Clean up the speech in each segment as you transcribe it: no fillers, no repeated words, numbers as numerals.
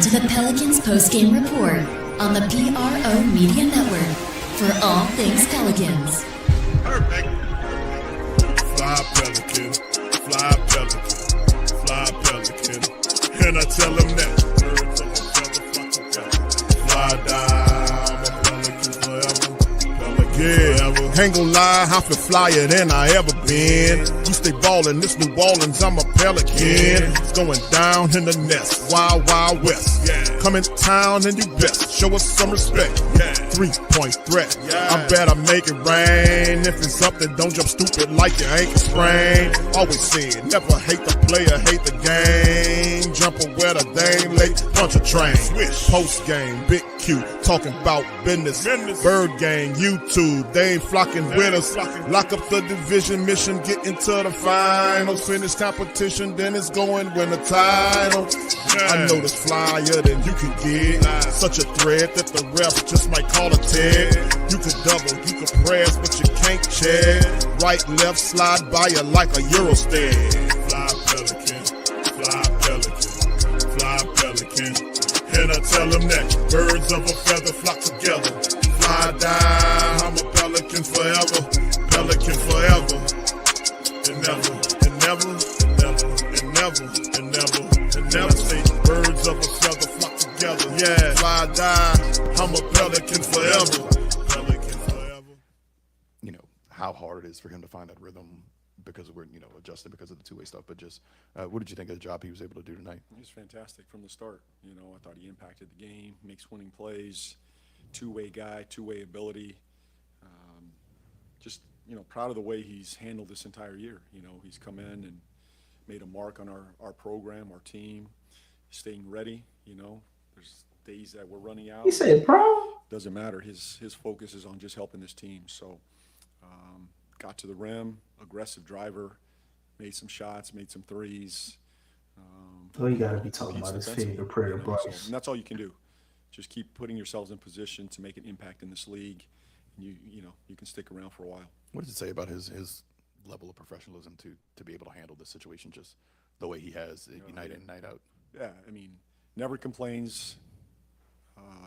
to the Pelicans Post Game Report on the PRO Media Network for all things Pelicans. Perfect. Fly Pelican, fly Pelican, fly Pelican. And I tell them that. Fly down, the Pelicans forever. Pelican, ain't gon' lie, I feel flyer than I ever been. We stay ballin', this New Orleans, I'm a Pelican. It's going down in the nest, wild, wild west. Come in town and you best, show us some respect. 3-point threat, I better make it rain. If it's up, then don't jump stupid like your ankle sprain. Always said, never hate the player, hate the game. Jumper where the dame late, punch a train. Post game, big Q, talking about business. Bird gang, YouTube, they ain't flocking with us. Lock up the division mission, get into the finals. Finish competition, then it's going win the title. I know this flyer than you can get. Such a threat that the ref just might call a tag. You could double, you could press, but you can't check. Right, left, slide by you like a Eurostep. Fly Pelican, fly Pelican, fly Pelican. And I tell them that birds of a feather flock together. Fly down, I'm a Pelican forever, Pelican forever. And never, and never, and never, and never, and never, and never say birds of a feather flock together. Yeah, fly down, I'm a Pelican forever, Pelican forever. You know, how hard it is for him to find that rhythm because we're, adjusting because of the two-way stuff. But just, what did you think of the job he was able to do tonight? He was fantastic from the start. I thought he impacted the game, makes winning plays, two-way guy, two-way ability. Just, proud of the way he's handled this entire year. He's come in and made a mark on our program, our team, staying ready. There's days that we're running out. He said, "Bro, doesn't matter. His focus is on just helping this team." So, got to the rim, aggressive driver, made some shots, made some threes. Oh, you got to be talking about his favorite prayer, bro. So, and that's all you can do. Just keep putting yourselves in position to make an impact in this league. And you can stick around for a while. What does it say about his level of professionalism to be able to handle this situation just the way he has night in, night out? Yeah, never complains,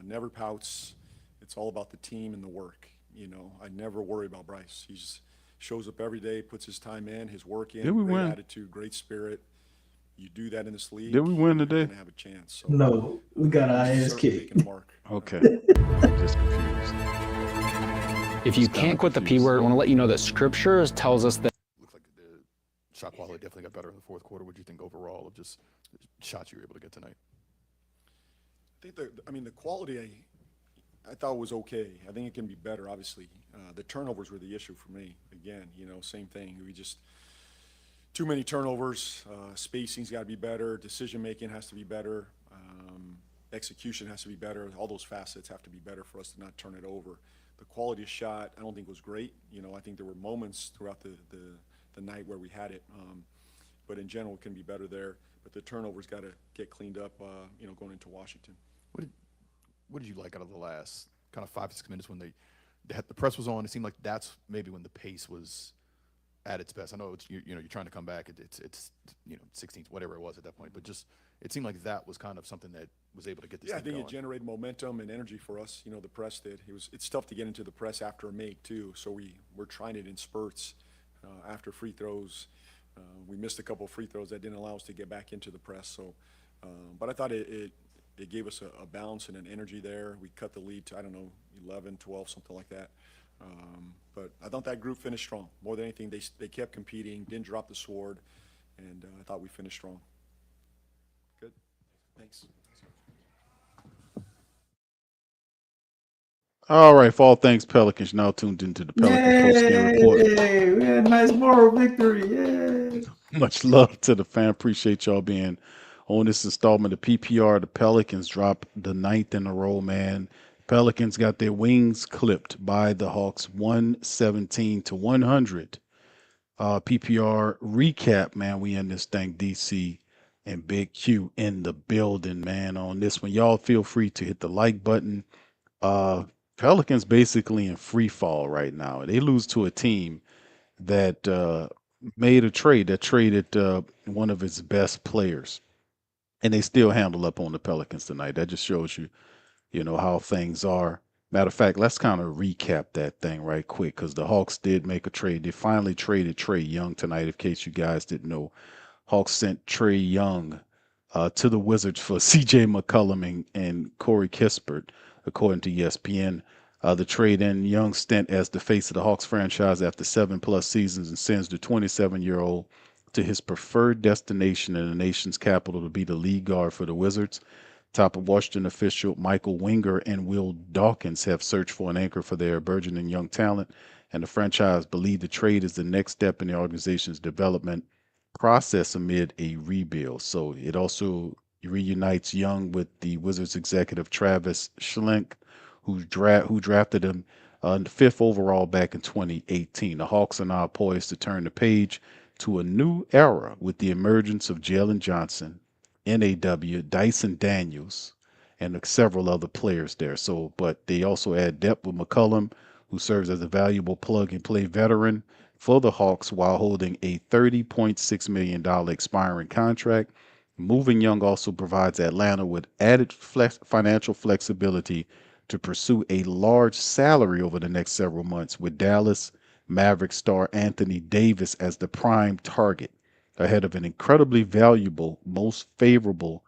never pouts. It's all about the team and the work. I never worry about Bryce. He just shows up every day, puts his time in, his work in, great attitude, great spirit. You do that in this league. Did we win today? You're gonna have a chance. So no, we got our ass kicked. Okay, I'm just confused. If you can't quit the P word, I want to let you know that Scripture tells us that. Looks like the shot quality definitely got better in the fourth quarter. What do you think overall of just the shots you were able to get tonight? I think the quality I thought was okay. I think it can be better, obviously. The turnovers were the issue for me. Again, same thing. We just too many turnovers. Spacing's got to be better. Decision-making has to be better. Execution has to be better. All those facets have to be better for us to not turn it over. The quality of shot, I don't think was great. I think there were moments throughout the night where we had it. But in general, it can be better there. But the turnovers got to get cleaned up, going into Washington. What did you like out of the last kind of 5-6 minutes when the press was on? It seemed like that's maybe when the pace was at its best. I know it's you're trying to come back. It's 16th, whatever it was at that point. But just it seemed like that was kind of something that was able to get this thing going. I think it generated momentum and energy for us. The press did. It's tough to get into the press after a make too. So we're trying it in spurts after free throws. We missed a couple of free throws that didn't allow us to get back into the press. So, but I thought it gave us a balance and an energy there. We cut the lead to 11, 12, something like that. But I thought that group finished strong. More than anything, they kept competing, didn't drop the sword, and I thought we finished strong. Good. Thanks. All right, for all things Pelicans, now tuned into the Pelicans Post Game Report. We had a nice moral victory. Yay. Much love to the fan. Appreciate y'all being on this installment of PPR. The Pelicans dropped the 9th in a row, man. Pelicans got their wings clipped by the Hawks 117-100. PPR recap, man. We in this thing, DC and Big Q in the building, man. On this one, y'all feel free to hit the like button. Pelicans basically in free fall right now. They lose to a team that made a trade that traded one of its best players. and they still handle up on the Pelicans tonight. That just shows you, how things are. Matter of fact, let's kind of recap that thing right quick because the Hawks did make a trade. They finally traded Trey Young tonight, in case you guys didn't know. Hawks sent Trey Young to the Wizards for C.J. McCollum and Corey Kispert, according to ESPN. The trade in Young's stint as the face of the Hawks franchise after 7+ seasons and sends the 27-year-old to his preferred destination in the nation's capital to be the lead guard for the Wizards. Top of Washington official Michael Winger and Will Dawkins have searched for an anchor for their burgeoning young talent, and the franchise believe the trade is the next step in the organization's development process amid a rebuild. So it also reunites Young with the Wizards executive Travis Schlenk, who drafted him the 5th overall back in 2018. The Hawks are now poised to turn the page to a new era with the emergence of Jalen Johnson, NAW, Dyson Daniels, and several other players there. So, but they also add depth with McCollum, who serves as a valuable plug-and-play veteran for the Hawks while holding a $30.6 million expiring contract. Moving Young also provides Atlanta with added financial flexibility to pursue a large salary over the next several months, with Dallas Mavericks star Anthony Davis as the prime target, ahead of an incredibly valuable, most favorable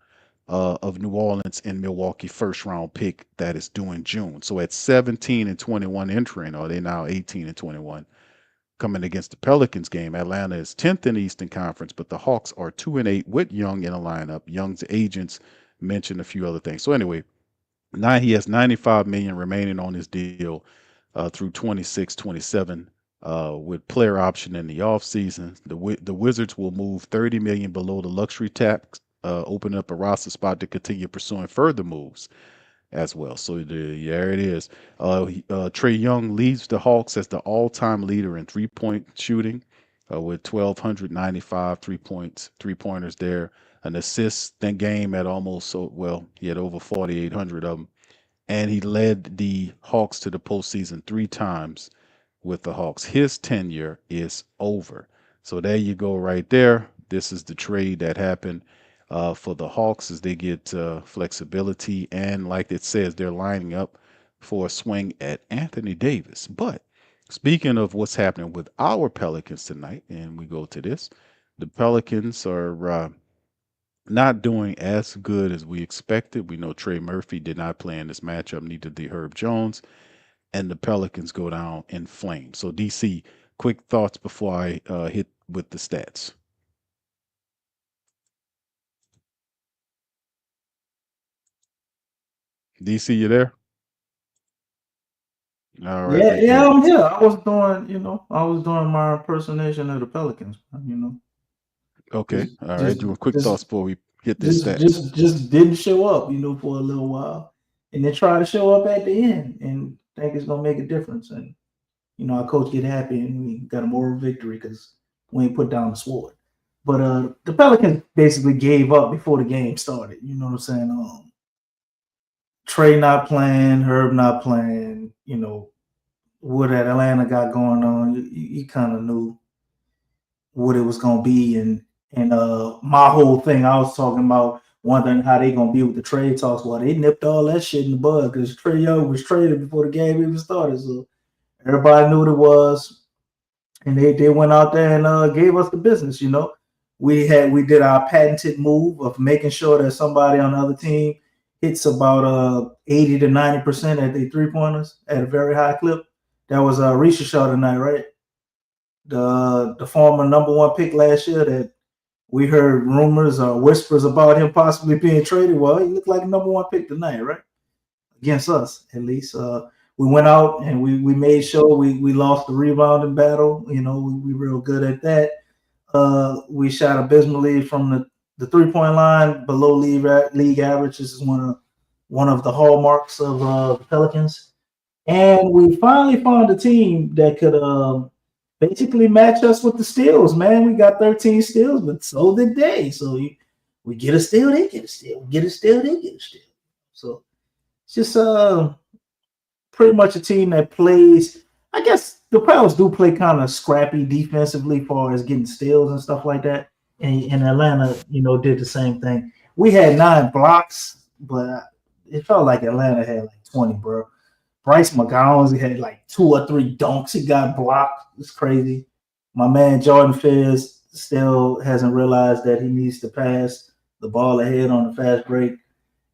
of New Orleans and Milwaukee first-round pick that is due in June. So at 17 and 21 entering, or they now 18 and 21, coming against the Pelicans game, Atlanta is 10th in the Eastern Conference, but the Hawks are 2-8 with Young in a lineup. Young's agents mentioned a few other things. So anyway, now he has $95 million remaining on his deal through 26-27 with player option in the offseason. The Wizards will move $30 million below the luxury tax, opening up a roster spot to continue pursuing further moves as well. So there it is. Trey Young leads the Hawks as the all-time leader in three-point shooting with 1,295 three-pointers there. An assist game at almost, he had over 4,800 of them. And he led the Hawks to the postseason 3 times with the Hawks. His tenure is over. So there you go right there. This is the trade that happened for the Hawks as they get flexibility. And like it says, they're lining up for a swing at Anthony Davis. But speaking of what's happening with our Pelicans tonight, and we go to this, the Pelicans are not doing as good as we expected. We know Trey Murphy did not play in this matchup, neither did Herb Jones, and the Pelicans go down in flames. So, DC, quick thoughts before I hit with the stats. DC, you there? All right. Yeah, I'm here. I was doing my impersonation of the Pelicans. Okay. All right. Doing quick thoughts before we hit this stats. Just didn't show up, for a little while, and then try to show up at the end, and think it's gonna make a difference. And our coach get happy, and we got a moral victory because we ain't put down the sword. But the Pelicans basically gave up before the game started. You know what I'm saying? Trey not playing, Herb not playing. What that Atlanta got going on, you kind of knew what it was gonna be, and my whole thing, I was talking about wondering how they gonna be with the trade talks. Well, they nipped all that shit in the bud because Trey Young was traded before the game even started, so everybody knew what it was, and they went out there and gave us the business. We did our patented move of making sure that somebody on the other team hits about 80 to 90% at their 3-pointers at a very high clip. That was Risha Shaw tonight, right? The former number 1 pick last year that we heard rumors or whispers about him possibly being traded. Well, he looked like a number 1 pick tonight, right? Against us, at least. We went out and we made sure we lost the rebounding battle. We real good at that. We shot abysmally from the 3-point line, below league average. This is one of the hallmarks of the Pelicans. And we finally found a team that could basically match us with the steals, man. We got 13 steals, but so did they. So we get a steal, they get a steal. We get a steal, they get a steal. So it's just pretty much a team that plays. I guess the Pelicans do play kind of scrappy defensively as far as getting steals and stuff like that. And Atlanta, did the same thing. we had 9 blocks, but it felt like Atlanta had like 20, bro. Bryce McGowan, he had like 2 or 3 dunks he got blocked. It's crazy. My man Jordan Fizz still hasn't realized that he needs to pass the ball ahead on the fast break,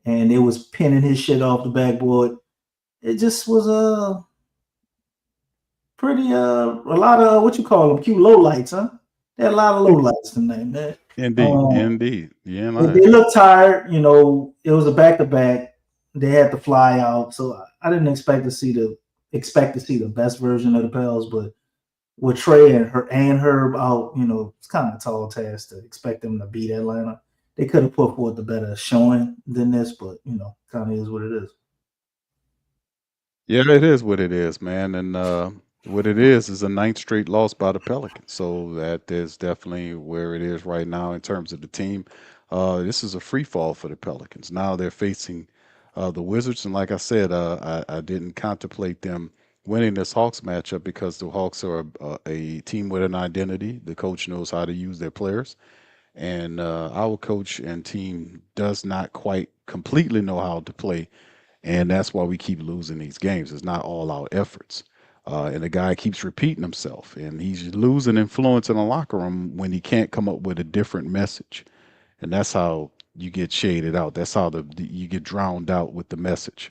and it was pinning his shit off the backboard. It just was a pretty a lot of what you call them cute low lights, huh? They had a lot of low lights tonight, man. Indeed. Yeah, They looked tired. It was a back to back. They had to fly out, so I didn't expect to see the best version of the Pels. But with Trey and Herb out, it's kind of a tall task to expect them to beat Atlanta. They could have put forth a better showing than this, but kind of is what it is. Yeah, it is what it is, man. And what it is a ninth straight loss by the Pelicans. So that is definitely where it is right now in terms of the team. This is a free fall for the Pelicans. Now they're facing the Wizards. And like I said, I didn't contemplate them winning this Hawks matchup because the Hawks are a team with an identity. The coach knows how to use their players. And our coach and team does not quite completely know how to play, and that's why we keep losing these games. It's not all our efforts. And the guy keeps repeating himself, and he's losing influence in the locker room when he can't come up with a different message. And that's how you get shaded out. That's how you get drowned out with the message.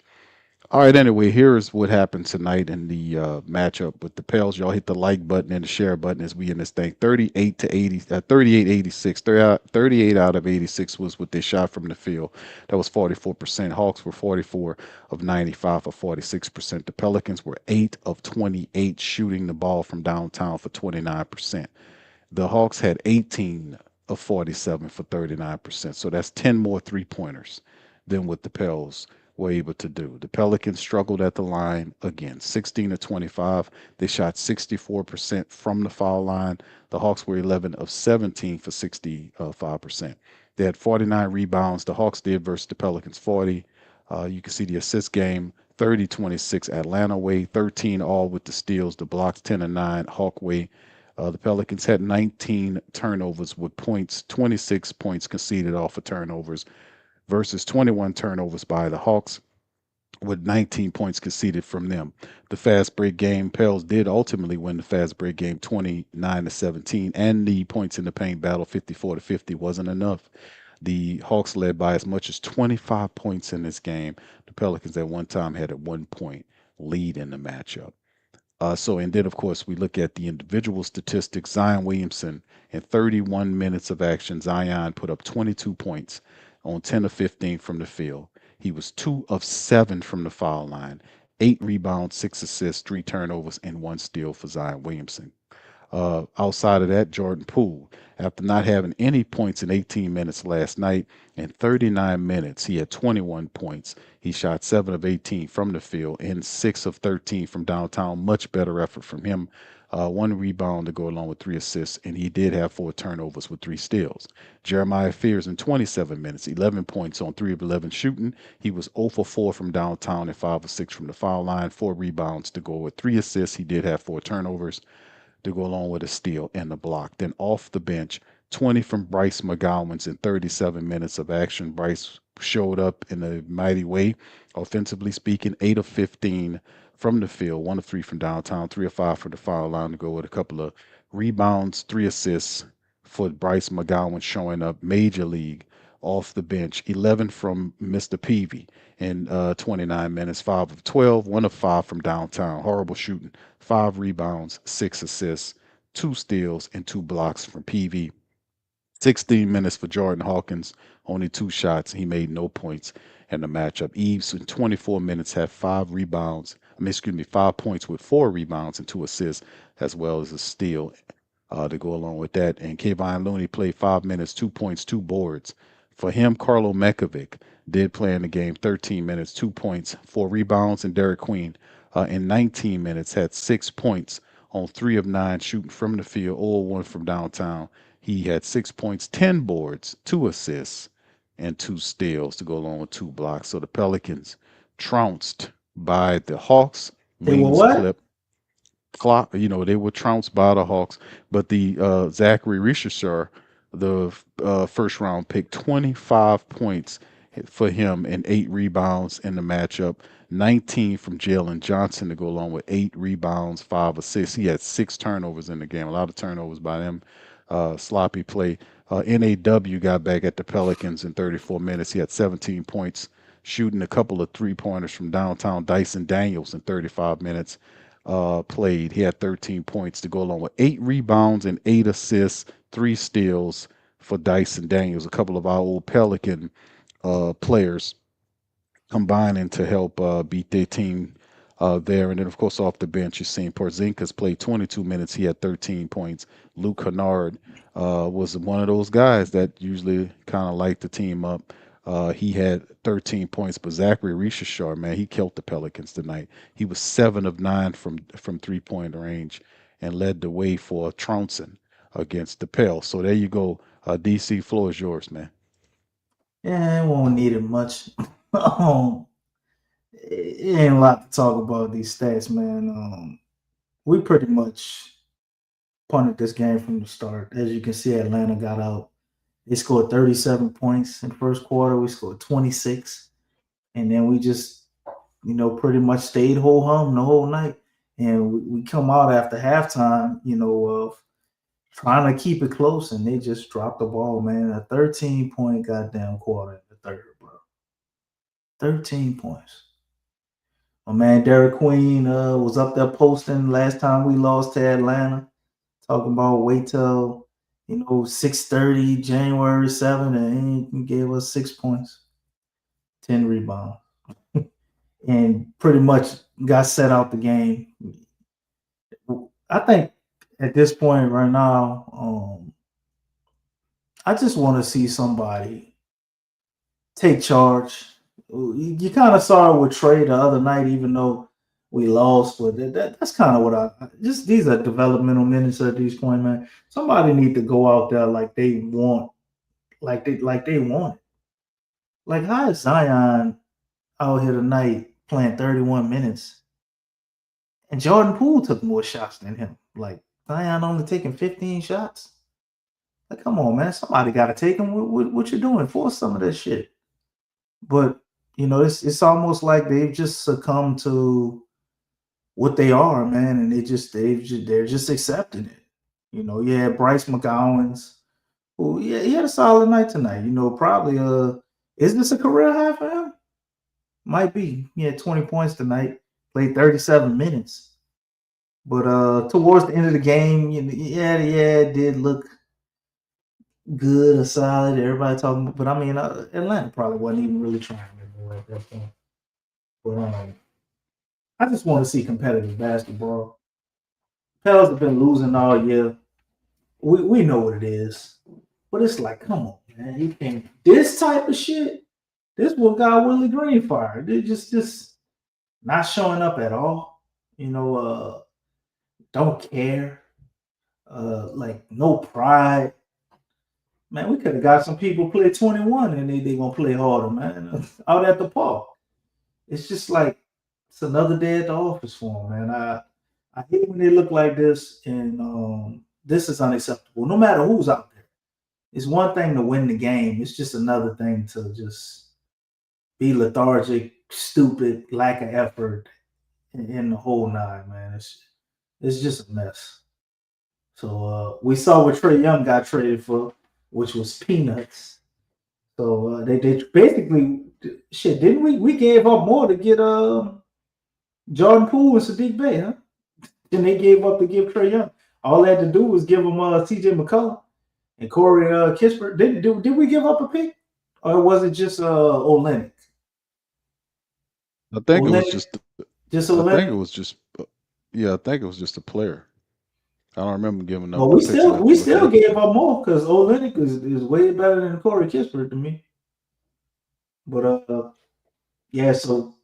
All right, anyway, here's what happened tonight in the matchup with the Pels. Y'all hit the like button and the share button as we in this thing. 38 to 80, 38, 86. 38 out of 86 was what they shot from the field. That was 44%. Hawks were 44 of 95 for 46%. The Pelicans were 8 of 28 shooting the ball from downtown for 29%. The Hawks had 18 of 47 for 39%. So that's 10 more 3-pointers than what the Pels were able to do. The Pelicans struggled at the line again, 16 to 25. They shot 64% from the foul line. The Hawks were 11 of 17 for 65%. They had 49 rebounds. The Hawks did versus the Pelicans 40. You can see the assist game, 30-26 Atlanta way, 13 all with the steals, the blocks 10 and 9 Hawk way. The Pelicans had 19 turnovers with points, 26 points conceded off of turnovers versus 21 turnovers by the Hawks with 19 points conceded from them. The fast break game, Pels did ultimately win the fast break game 29 to 17, and the points in the paint battle 54 to 50 wasn't enough. The Hawks led by as much as 25 points in this game. The Pelicans at one time had a 1-point lead in the matchup. And then, of course, we look at the individual statistics. Zion Williamson, in 31 minutes of action, Zion put up 22 points on 10 of 15 from the field. He was 2 of 7 from the foul line, 8 rebounds, 6 assists, 3 turnovers, and 1 steal for Zion Williamson. Outside of that, Jordan Poole, after not having any points in 18 minutes last night, in 39 minutes, he had 21 points. He shot 7 of 18 from the field and 6 of 13 from downtown. Much better effort from him. 1 rebound to go along with 3 assists, and he did have 4 turnovers with 3 steals. Jeremiah Fears in 27 minutes, 11 points on 3 of 11 shooting. He was 0 for 4 from downtown and 5 of 6 from the foul line. 4 rebounds to go with 3 assists. He did have 4 turnovers to go along with a steal and a block. Then off the bench, 20 from Bryce McGowan's in 37 minutes of action. Bryce showed up in a mighty way, offensively speaking, 8 of 15 from the field, 1 of 3 from downtown, 3 of 5 from the foul line to go with a couple of rebounds, 3 assists for Bryce McGowan showing up major league off the bench. 11 from Mr. Peavy in 29 minutes, 5 of 12, 1 of 5 from downtown. Horrible shooting, 5 rebounds, 6 assists, 2 steals, and 2 blocks from Peavy. 16 minutes for Jordan Hawkins, only 2 shots. He made no points in the matchup. Eves in 24 minutes had 5 rebounds. 5 points with 4 rebounds and 2 assists, as well as a steal to go along with that. And Kevon Looney played 5 minutes, 2 points, 2 boards. For him, Karlo Mekovic did play in the game 13 minutes, 2 points, 4 rebounds, and Derek Queen in 19 minutes had 6 points on 3 of 9 shooting from the field, 0-1 from downtown. He had 6 points, 10 boards, 2 assists, and 2 steals to go along with 2 blocks. So the Pelicans trounced by the Hawks. They were what? They were trounced by the Hawks, but the Zachary Richardson the first round pick, 25 points for him and 8 rebounds in the matchup. 19 from Jalen Johnson to go along with 8 rebounds, 5 assists. He had 6 turnovers in the game. A lot of turnovers by them. Sloppy play. NAW got back at the Pelicans in 34 minutes. He had 17 points, shooting a couple of 3-pointers from downtown. Dyson Daniels in 35 minutes played. He had 13 points to go along with 8 rebounds and 8 assists, 3 steals for Dyson Daniels. A couple of our old Pelican players combining to help beat their team there. And then, of course, off the bench, you've seen Porzingis played 22 minutes. He had 13 points. Luke Kennard was one of those guys that usually kind of light the team up. He had 13 points, but Zachary Richardson, man, he killed the Pelicans tonight. He was 7 of 9 from 3-point range and led the way for trouncing against the Pels. So there you go. DC, floor is yours, man. Yeah, it won't need it much. It ain't a lot to talk about these stats, man. We pretty much punted this game from the start. As you can see, Atlanta got out. They scored 37 points in the first quarter. We scored 26. And then we just, pretty much stayed whole hum the whole night. And we come out after halftime, of trying to keep it close, and they just dropped the ball, man. A 13-point goddamn quarter in the third, bro. 13 points. My man Derek Queen was up there posting last time we lost to Atlanta, talking about wait till 6:30 January 7th, and he gave us 6 points, 10 rebounds, and pretty much got set out the game. I think at this point right now, I just want to see somebody take charge. You kind of saw it with Trey the other night, even though we lost. But that's kind of what these are developmental minutes at this point, man. Somebody need to go out there like they want, like they want it. Like, how is Zion out here tonight playing 31 minutes, and Jordan Poole took more shots than him? Like, Zion only taking 15 shots. Like, come on, man. Somebody got to take him. What you doing? Force some of that shit. But it's almost like they've just succumbed to what they are, man, and they're just accepting it. Yeah, Bryce McGowan's, who he had a solid night tonight. Probably is this a career high for him? Might be. He had 20 points tonight, played 37 minutes. But towards the end of the game, it did look good or solid. Everybody talking, but I mean, Atlanta probably wasn't even really trying anymore at that point. But I just want to see competitive basketball. Pels have been losing all year. We know what it is, but it's like, come on, man, you can't this type of shit. This what got Willie Green fired. They're just not showing up at all. Don't care. Like, no pride. Man, we could have got some people play 21 and they gonna play harder, man. Out at the park. It's just like it's another day at the office for them, man. I hate when they look like this, and this is unacceptable. No matter who's out there. It's one thing to win the game. It's just another thing to just be lethargic, stupid, lack of effort in the whole nine, man. It's just a mess. So we saw what Trae Young got traded for, which was peanuts. So they basically shit. Didn't we gave up more to get Jordan Poole and Sadiq Bey, huh? Then they gave up to give Trae Young. All they had to do was give him T.J. McCullough and Corey Kispert. Did we give up a pick, or was it just Olynyk? I think it was just I Olynyk. think it was just I think it was just a player. I don't remember giving up. Well, we still gave up more because Olynyk is way better than Corey Kispert to me. But so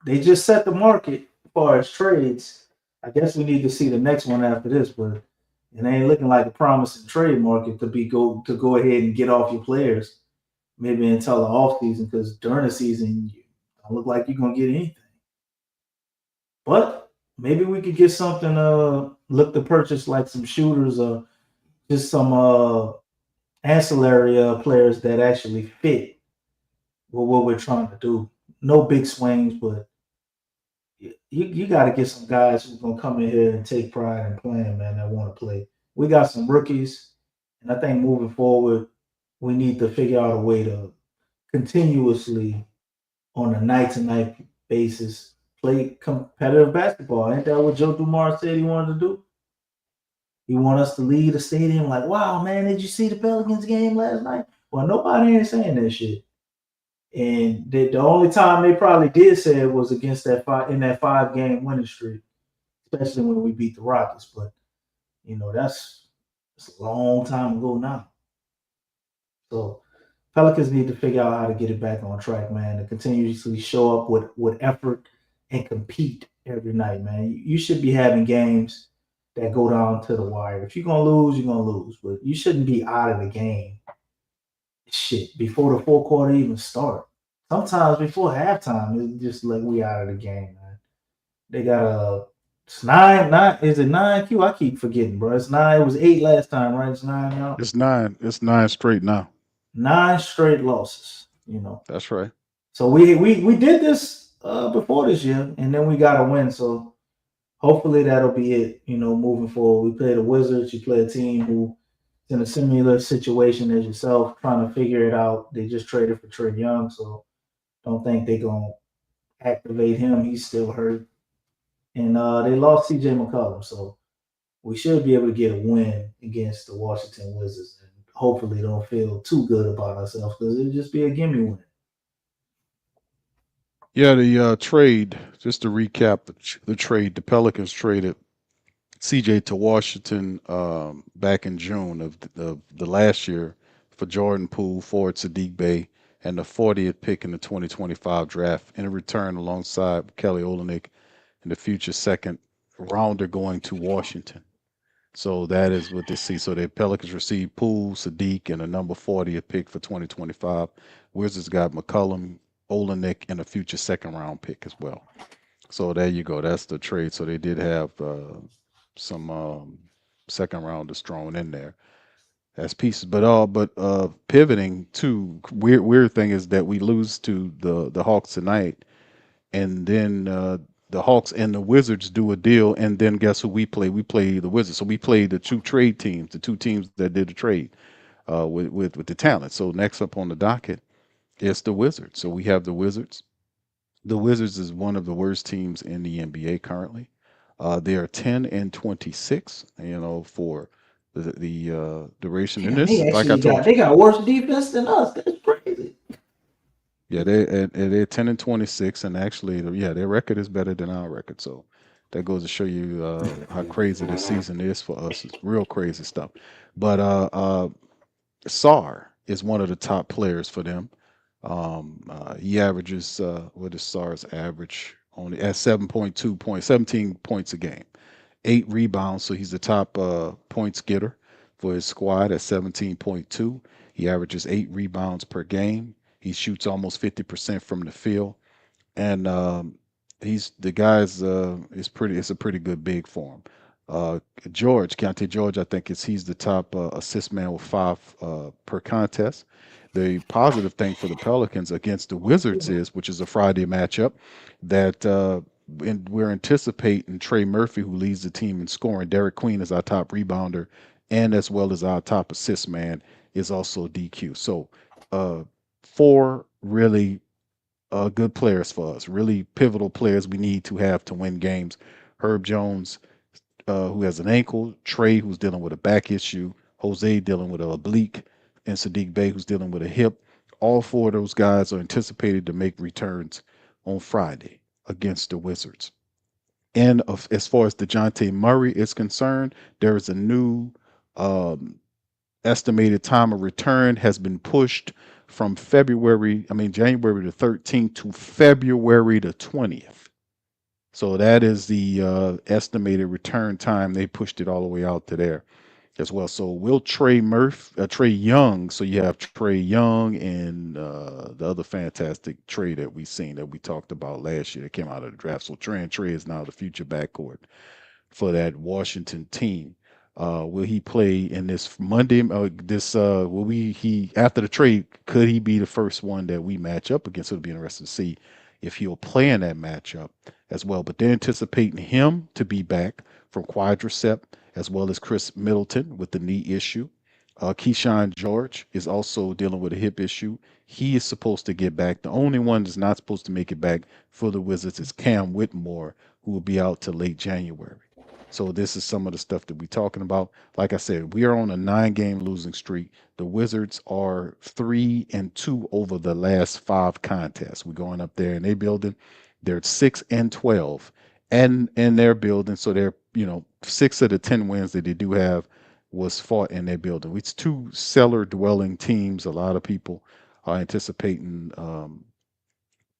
they just set the market as far as trades. I guess we need to see the next one after this, but it ain't looking like a promising trade market to go ahead and get off your players maybe until the off season, because during the season you don't look like you're gonna get anything. But maybe we could get something look to purchase, like some shooters or just some ancillary players that actually fit with what we're trying to do. No big swings, but you got to get some guys who's gonna come in here and take pride in playing, man. That want to play. We got some rookies, and I think moving forward, we need to figure out a way to continuously, on a night-to-night basis, play competitive basketball. Ain't that what Joe Dumars said he wanted to do? He want us to leave the stadium like, wow, man, did you see the Pelicans game last night? Well, nobody ain't saying that shit. And the only time they probably did say it was against that 5-game winning streak, especially when we beat the Rockets. But that's a long time ago now. So Pelicans need to figure out how to get it back on track, man, to continuously show up with effort and compete every night, man. You should be having games that go down to the wire. If you're gonna lose, you're gonna lose, but you shouldn't be out of the game. Shit, before the fourth quarter even start. Sometimes before halftime, it's just like we out of the game, man. They got it's nine. Is it 9Q? I keep forgetting, bro. It's 9. It was 8 last time, right? It's 9 now. It's 9. It's 9 straight now. 9 straight losses. That's right. So we did this before this year, and then we got a win. So hopefully that'll be it. Moving forward, we play the Wizards. You play a team who in a similar situation as yourself, trying to figure it out. They just traded for Trae Young, so don't think they're gonna activate him. He's still hurt, and they lost C.J. McCollum, so we should be able to get a win against the Washington Wizards, and hopefully don't feel too good about ourselves because it'll just be a gimme win. Yeah, the trade, just to recap the trade, the Pelicans traded CJ to Washington back in June of the last year for Jordan Poole, forward Sadiq Bey, and the 40th pick in the 2025 draft in a return alongside Kelly Olynyk and the future second rounder going to Washington. So that is what they see. So the Pelicans received Poole, Sadiq, and a number 40th pick for 2025. Wizards got McCollum, Olynyk, and a future second round pick as well. So there you go. That's the trade. So they did have some second rounders thrown in there as pieces. But pivoting to weird thing is that we lose to the Hawks tonight, and then the Hawks and the Wizards do a deal, and then guess who we play? We play the Wizards. So we play the two trade teams, the two teams that did the trade with the talent. So next up on the docket is the Wizards. So we have the Wizards. The Wizards is one of the worst teams in the NBA currently. They are 10-26. For the duration. And Damn, this, they like I actually told got you, they got worse defense than us. That's crazy. yeah, they're 10-26, and actually, their record is better than our record. So that goes to show you how crazy this season is for us. It's real crazy stuff. But Sar is one of the top players for them. He averages what is Sar's average only at 7.2 points, 17 points a game, 8 rebounds. So he's the top points getter for his squad at 17.2. He averages 8 rebounds per game. He shoots almost 50% from the field, and he's the guy's is pretty. It's a pretty good big for him. Keontae George, I think he's the top assist man with 5 per contest. The positive thing for the Pelicans against the Wizards is, which is a Friday matchup, that we're anticipating Trey Murphy, who leads the team in scoring. Derek Queen is our top rebounder, and as well as our top assist man is also DQ. So 4 really good players for us, really pivotal players we need to have to win games. Herb Jones, who has an ankle, Trey, who's dealing with a back issue, Jose dealing with an oblique, and Sadiq Bey, who's dealing with a hip. All 4 of those guys are anticipated to make returns on Friday against the Wizards. And as far as DeJounte Murray is concerned, there is a new estimated time of return has been pushed from January the 13th to February the 20th. So that is the estimated return time. They pushed it all the way out to there as well. So will Trey Young. So you have Trey Young and the other fantastic trade that we seen that we talked about last year that came out of the draft. So Trey is now the future backcourt for that Washington team. Will he play in this Monday? Will he after the trade? Could he be the first one that we match up against? It'll be interesting to see if he'll play in that matchup as well. But they're anticipating him to be back from quadricep as well as Chris Middleton with the knee issue. Keyshawn George is also dealing with a hip issue. He is supposed to get back. The only one that's not supposed to make it back for the Wizards is Cam Whitmore, who will be out till late January. So this is some of the stuff that we're talking about. Like I said, we are on a 9-game losing streak. The Wizards are 3-2 over the last 5 contests. We're going up there in their building. They're 6-12 and in their building. So they're 6 of the 10 wins that they do have was fought in their building. It's 2 cellar dwelling teams. A lot of people are anticipating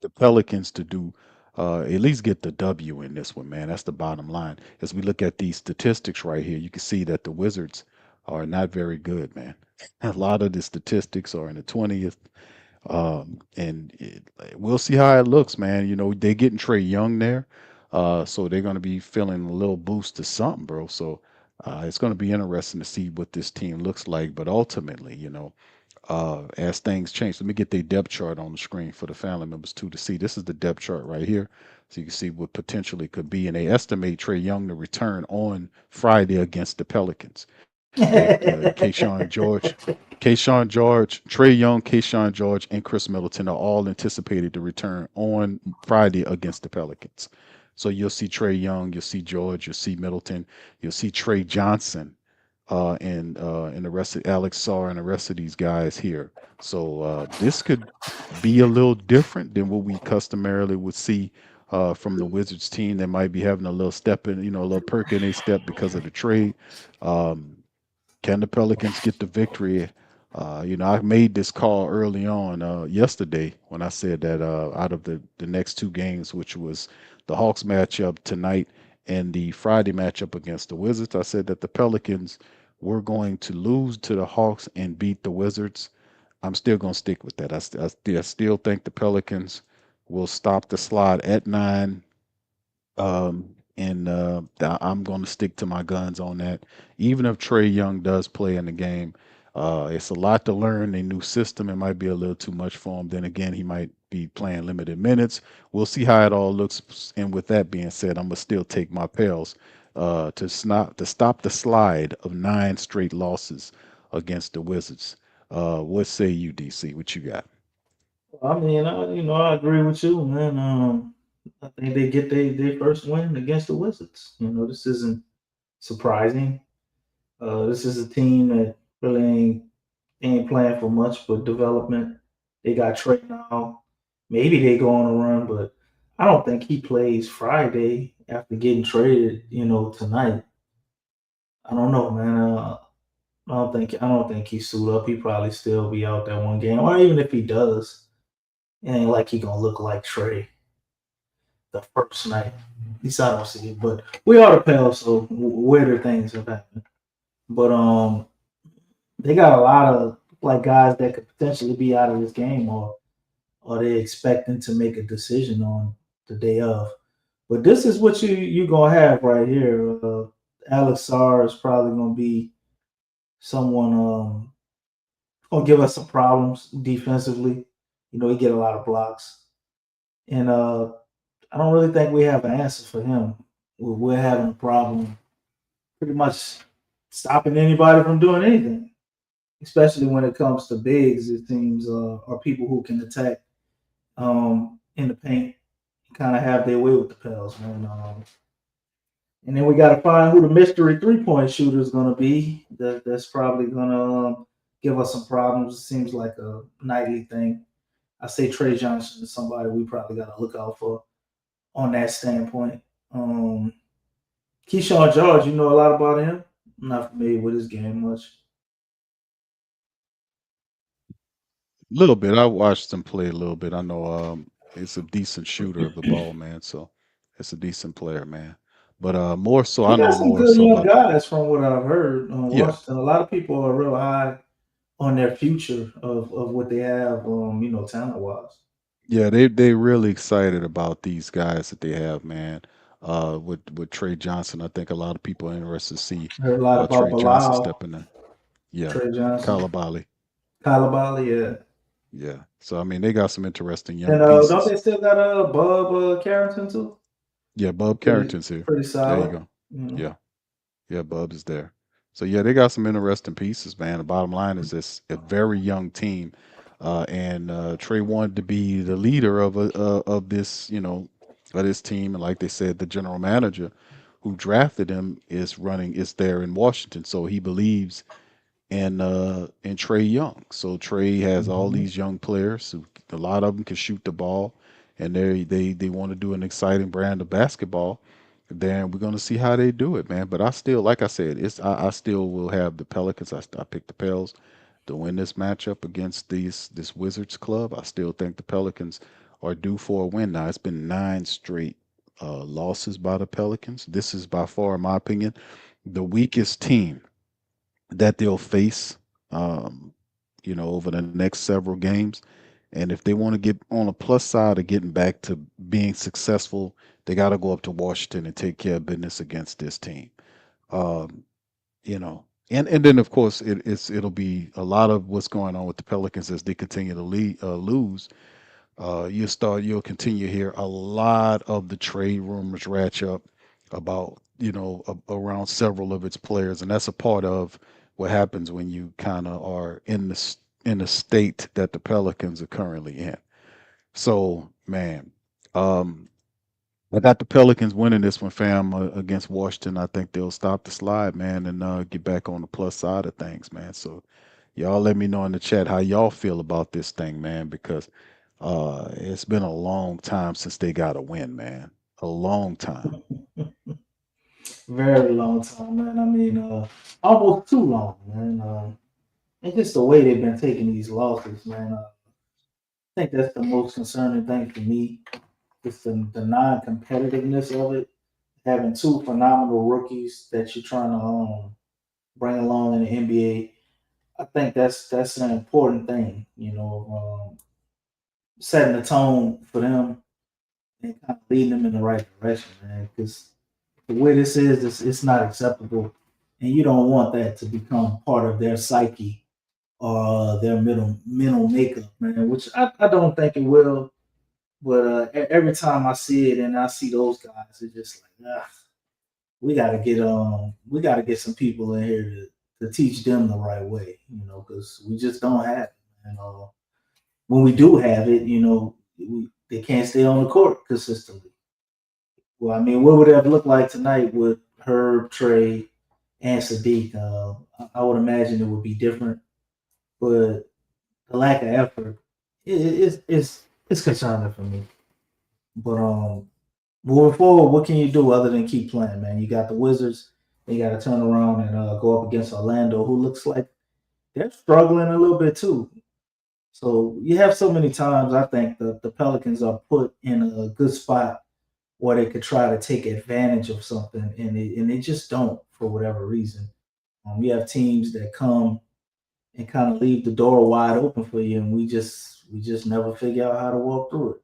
the Pelicans to do at least get the W in this one, man. That's the bottom line. As we look at these statistics right here, you can see that the Wizards are not very good, man. A lot of the statistics are in the 20th. We'll see how it looks, man. They're getting Trey Young there. So they're going to be feeling a little boost to something, bro. So it's going to be interesting to see what this team looks like. But ultimately, as things change. Let me get the depth chart on the screen for the family members too to see. This is the depth chart right here, so you can see what potentially could be. And they estimate Trey Young to return on Friday against the Pelicans. Kayshawn George, Trey Young, Kayshawn George, and Chris Middleton are all anticipated to return on Friday against the Pelicans. So you'll see Trey Young, you'll see George, you'll see Middleton, you'll see Trey Johnson and the rest of Alex Sarr and the rest of these guys here. So this could be a little different than what we customarily would see from the Wizards team. That might be having a little step in, a little perk in a step because of the trade. Can the Pelicans get the victory? I made this call early on yesterday when I said that out of the next 2 games, which was the Hawks matchup tonight and the Friday matchup against the Wizards, I said that the Pelicans were going to lose to the Hawks and beat the Wizards. I'm still going to stick with that. I still think the Pelicans will stop the slide at 9. I'm going to stick to my guns on that. Even if Trey Young does play in the game, it's a lot to learn. A new system. It might be a little too much for him. Then again, he might be playing limited minutes. We'll see how it all looks. And with that being said, I'm gonna still take my Pels to stop the slide of 9 straight losses against the Wizards. What say you, DC? What you got? I mean, I agree with you, man. I think they get their first win against the Wizards. This isn't surprising. This is a team that really ain't playing for much but development. They got Trey now. Maybe they go on a run, but I don't think he plays Friday after getting traded. Tonight. I don't know, man. I don't think he suit up. He probably still be out that one game, or even if he does, it ain't like he gonna look like Trey the first night. At least I don't see it. But we are the Pels, so weirder things have happened. But they got a lot of like guys that could potentially be out of this game, or are they expecting to make a decision on the day of? But this is what you gonna have right here. Alex Sarr is probably gonna be someone gonna give us some problems defensively. He get a lot of blocks, and I don't really think we have an answer for him. We're having a problem pretty much stopping anybody from doing anything, especially when it comes to bigs. It seems are people who can attack in the paint, kind of have their way with the Pels, man. And then we got to find who the mystery 3-point shooter is going to be. That's probably going to give us some problems. It seems like a nightly thing. I say Trey Johnson is somebody we probably got to look out for on that standpoint. Keyshawn George, you know a lot about him? I'm not familiar with his game much. A little bit. I watched him play a little bit. I know it's a decent shooter of the ball, man. So it's a decent player, man. But more so, He I got know some more good so young about. guys from what I've heard on Yeah, Washington. A lot of people are real high on their future of what they have, talent wise. yeah, they really excited about these guys that they have, man. with Trey Johnson. I think a lot of people are interested to see Heard a lot about Trey Johnson Bilal, stepping in. Yeah, Trey Johnson, Kalabali. Kalabali, yeah. Yeah. So I mean, they got some interesting young And don't pieces. they still got Bub Carrington too? Yeah, Bub Pretty Carrington's here. pretty There you solid. go. You know. Yeah. Yeah, Bub is there. So yeah, they got some interesting pieces, man. The bottom line is it's a very young team, and Trey wanted to be the leader of this, of this team. And like they said, the general manager who drafted him is there in Washington, so he believes in Trey Young. So Trey has all Mhm. these young players who a lot of them can shoot the ball, and they want to do an exciting brand of basketball. Then we're gonna see how they do it, man. But I still, like I said, I still will have the Pelicans. I picked the Pels to win this matchup against this Wizards club. I still think the Pelicans are due for a win. Now it's been 9 straight losses by the Pelicans. This is by far, in my opinion, the weakest team that they'll face, um, over the next several games. And if they want to get on a plus side of getting back to being successful, they got to go up to Washington and take care of business against this team. Um, and then of course it'll be a lot of what's going on with the Pelicans as they continue to lose. You'll continue to hear a lot of the trade rumors ratchet up about around several of its players, and that's a part of what happens when you kind of are in the state that the Pelicans are currently in. So man, um, I got the Pelicans winning this one, fam, against Washington. I think they'll stop the slide, man, and get back on the plus side of things, man. So y'all let me know in the chat how y'all feel about this thing, man, because it's been a long time since they got a win, man. A long time. Very long time, man. I mean, almost too long, man. And just the way they've been taking these losses, man. I think that's the most concerning thing for me. It's the non-competitiveness of it. Having two phenomenal rookies that you're trying to bring along in the NBA. I think that's an important thing, setting the tone for them and kind of leading them in the right direction, man. Because the way this is, it's not acceptable, and you don't want that to become part of their psyche or their mental makeup, man. Which I don't think it will. But every time I see it and I see those guys, it's just like, we gotta get some people in here to teach them the right way, because we just don't have it. And when we do have it, they can't stay on the court consistently. Well, I mean, what would it have looked like tonight with Herb, Trey, and Sadiq? I would imagine it would be different, but the lack of effort it's concerning for me. But moving forward, what can you do other than keep playing, man? You got the Wizards. They got to turn around and go up against Orlando, who looks like they're struggling a little bit too. So you have so many times I think the Pelicans are put in a good spot where they could try to take advantage of something, and they just don't for whatever reason. You have teams that come and kind of leave the door wide open for you, and we just never figure out how to walk through it.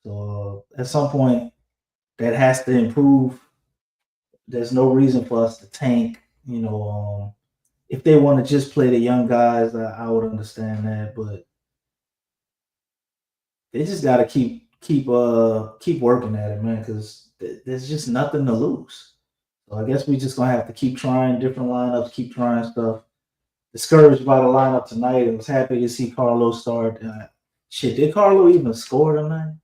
So at some point, that has to improve. There's no reason for us to tank. If they want to just play the young guys, I would understand that, but they just got to keep working at it, man, because there's just nothing to lose. So I guess we just gonna have to keep trying different lineups, keep trying stuff. Discouraged by the lineup tonight. I was happy to see Carlo start. Shit, did Carlo even score tonight?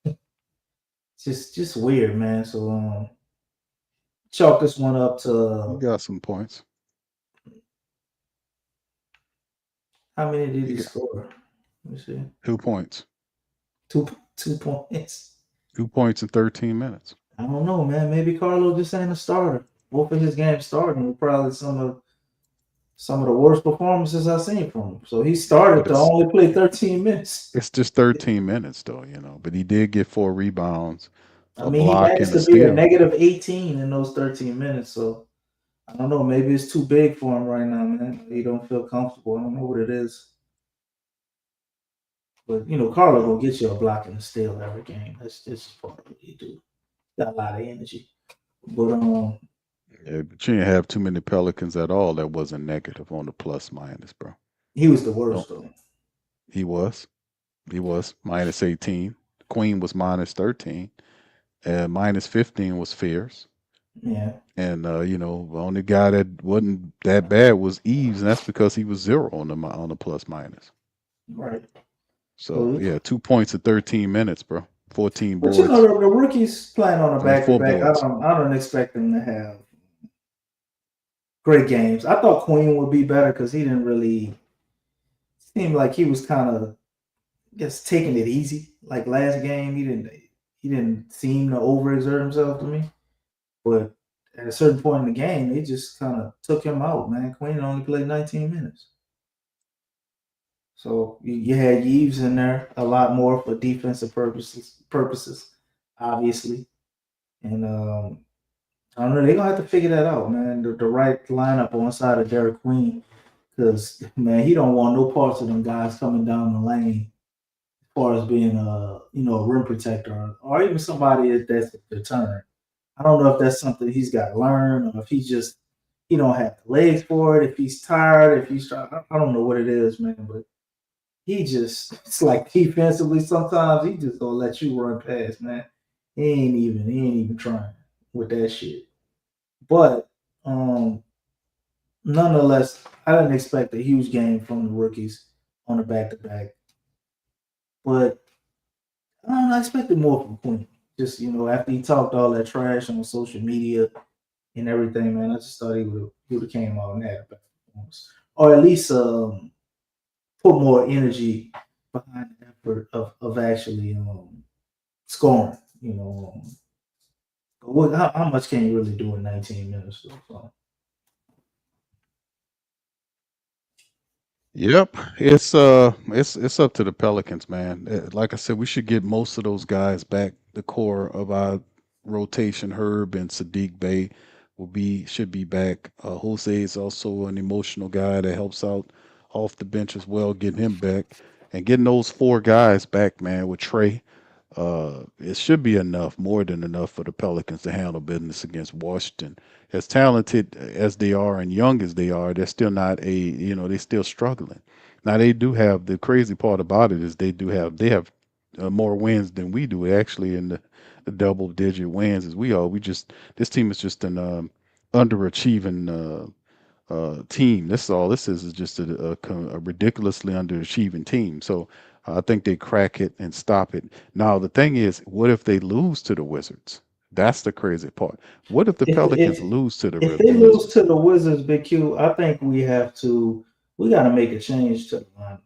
It's just weird, man. So chalk this one up You to got some points. how many did You he got score? Let me see. 2 points. Two points. 2 points in 13 minutes. I don't know, man. Maybe Carlo just ain't a starter. Both of his games starting were probably some of the worst performances I've seen from him. So he started But to it's only play 13 minutes. it's just 13 minutes though, But he did get 4 rebounds, I a mean, he block, managed and a to be a steal. negative 18 in those 13 minutes. So I don't know. Maybe it's too big for him right now, man. He don't feel comfortable. I don't know what it is. But Carlo Yeah. will get you a block and a steal every game. That's just part of what he do. got a lot of energy. But Yeah, but you didn't have too many Pelicans at all that wasn't negative on the plus minus, bro. he was the No, worst though. he was. He was minus 18. Queen was minus 13. And minus 15 was Fierce. Yeah, And the only guy that wasn't that bad was Eves, and that's because he was zero on the plus minus. right. So So, yeah, 2 points in 13 minutes, bro. 14 but you know boards the rookies playing on a and back to four back. boards. I don't expect them to have great games. I thought Queen would be better because he didn't really seem like he was kind of just taking it easy. Like last game, he didn't seem to overexert himself to me. But at a certain point in the game, they just kind of took him out. Man, Queen only played 19 minutes. So you had Yves in there a lot more for defensive purposes, obviously. And I don't know, they're gonna have to figure that out, man. The right lineup on side of Derek Queen. Because man, he don't want no parts of them guys coming down the lane as far as being a rim protector or even somebody that's a deterrent. I don't know if that's something he's got to learn or if he don't have the legs for it, if he's tired, if he's trying. I don't know what it is, man, but he just it's like defensively sometimes he just gonna let you run past, man. He ain't even trying with that shit. But nonetheless, I didn't expect a huge game from the rookies on the back to back. But I don't know, I expected more from Queen. Just after he talked all that trash on social media and everything, man, I just thought he would have came out and had a better performance, or at least put more energy behind the effort of actually scoring. How much can you really do in 19 minutes? So, Yep, it's up to the Pelicans, man. Like I said, we should get most of those guys back. The core of our rotation, Herb and Sadiq Bey, should be back. Jose is also an emotional guy that helps out off the bench as well. Getting him back and getting those four guys back, man, with Trey. It should be enough, more than enough, for the Pelicans to handle business against Washington. As talented as they are and young as they are, they're still not they're still struggling. Now they do have the crazy part about it is they have more wins than we do actually in the double digit wins as we are. This team is just an underachieving team. This all this is just a ridiculously underachieving team. So I think they crack it and stop it. Now the thing is, what if they lose to the Wizards? That's the crazy part. What if the if Pelicans if lose to the if they lose Wizards? to the Wizards, Big Q, I think we got to make a change to the lineup.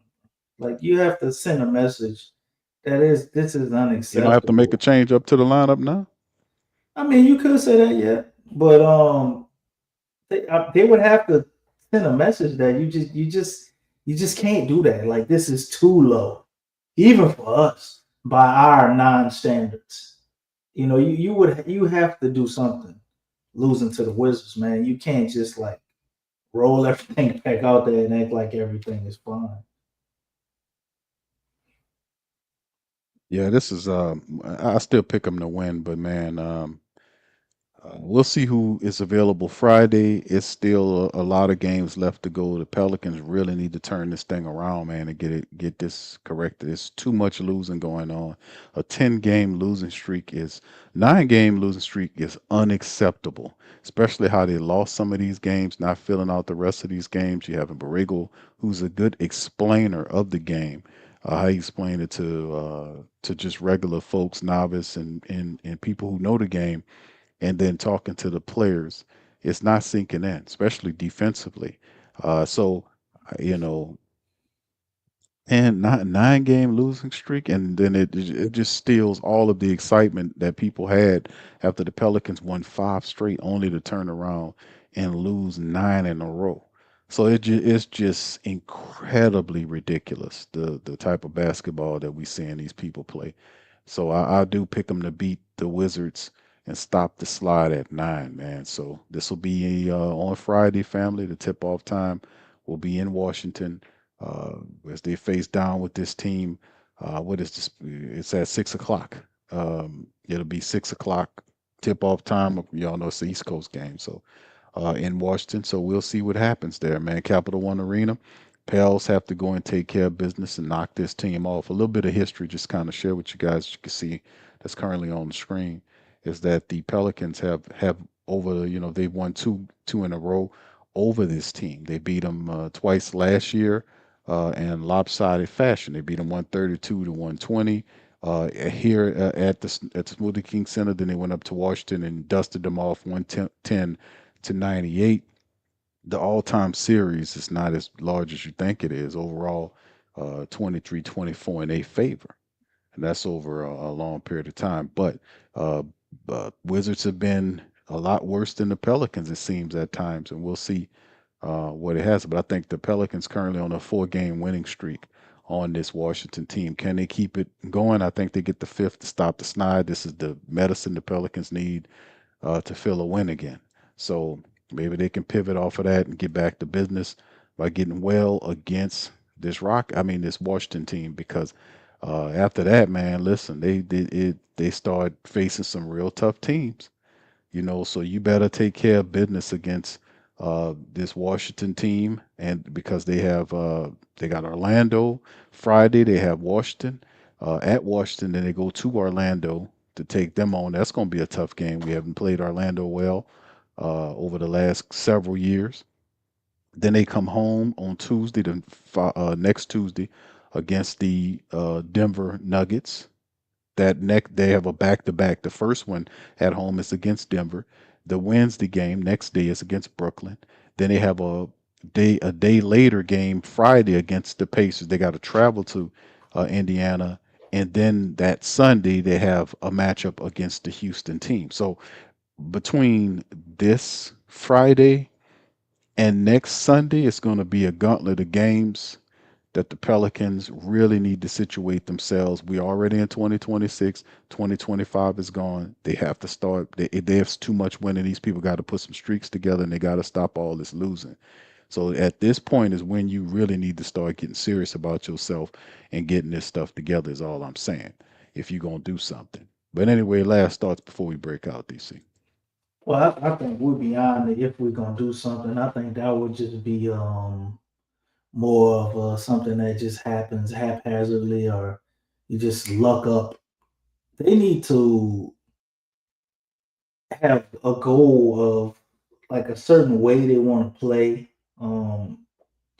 Like you have to send a message that this is You don't have to make a unacceptable. change up to the lineup now. I mean, you could say that, yeah, but they would have to send a message that you just can't do that. Like this is too low, even for us by our non-standards. You have to do something. Losing to the Wizards, man, you can't just like roll everything back out there and act like everything is fine. Yeah, this is I still pick them to win, but man, we'll see who is available Friday. It's still a lot of games left to go. The Pelicans really need to turn this thing around, man, and get this corrected. It's too much losing going on. A 10-game losing streak is 9-game losing streak is unacceptable, especially how they lost some of these games, not filling out the rest of these games. You have a Borrego who's a good explainer of the game. How he explained it to just regular folks, novice and people who know the game, and then talking to the players, it's not sinking in, especially defensively. So, you know, and not 9-game losing streak, and then it just steals all of the excitement that people had after the Pelicans won 5 straight, only to turn around and lose 9 in a row. So it's just incredibly ridiculous the type of basketball that we seeing these people play. So I do pick them to beat the Wizards and stop the slide at 9, man. So this will be on Friday, family. The tip off time will be in Washington uh, as they face down with this team. What is this? It's at 6 o'clock. It'll be 6 o'clock tip-off time. Y'all know it's the East Coast game, so in Washington. So we'll see what happens there, man. Capital One Arena. Pels have to go and take care of business and knock this team off. A little bit of history, just kind of share with you guys. You can see that's currently on the screen is that the Pelicans have over, they've won two in a row over this team. They beat them twice last year in lopsided fashion. They beat them 132 to 120 here at the Smoothie King Center. Then they went up to Washington and dusted them off 110 to 98. The all-time series is not as large as you think it is. Overall, 23-24 in their favor, and that's over a long period of time. But Wizards have been a lot worse than the Pelicans, it seems, at times, and we'll see what it has. But I think the Pelicans currently on a 4-game winning streak on this Washington team. Can they keep it going? I think they get the 5th to stop the snide. This is the medicine the Pelicans need to feel a win again. So maybe they can pivot off of that and get back to business by getting well against this Washington team, because after that, man, listen, they start facing some real tough teams, so you better take care of business against this Washington team, and because they got Orlando Friday, they have Washington at Washington, then they go to Orlando to take them on. That's going to be a tough game. We haven't played Orlando well over the last several years. Then they come home on Tuesday, next Tuesday, against the Denver Nuggets. They have a back-to-back. The first one at home is against Denver. The Wednesday game next day is against Brooklyn. Then they have a day later game Friday against the Pacers. They got to travel to Indiana, and then that Sunday they have a matchup against the Houston team. So between this Friday and next Sunday, it's going to be a gauntlet of games that the Pelicans really need to situate themselves. We're already in 2026. 2025 is gone. They have to start. They have too much winning. These people got to put some streaks together, and they got to stop all this losing. So at this point is when you really need to start getting serious about yourself and getting this stuff together is all I'm saying, if you're going to do something. But anyway, last thoughts before we break out, DC. Well, I think we're beyond it if we're gonna do something. I think that would just be more of something that just happens haphazardly, or you just luck up. They need to have a goal of like a certain way they want to play.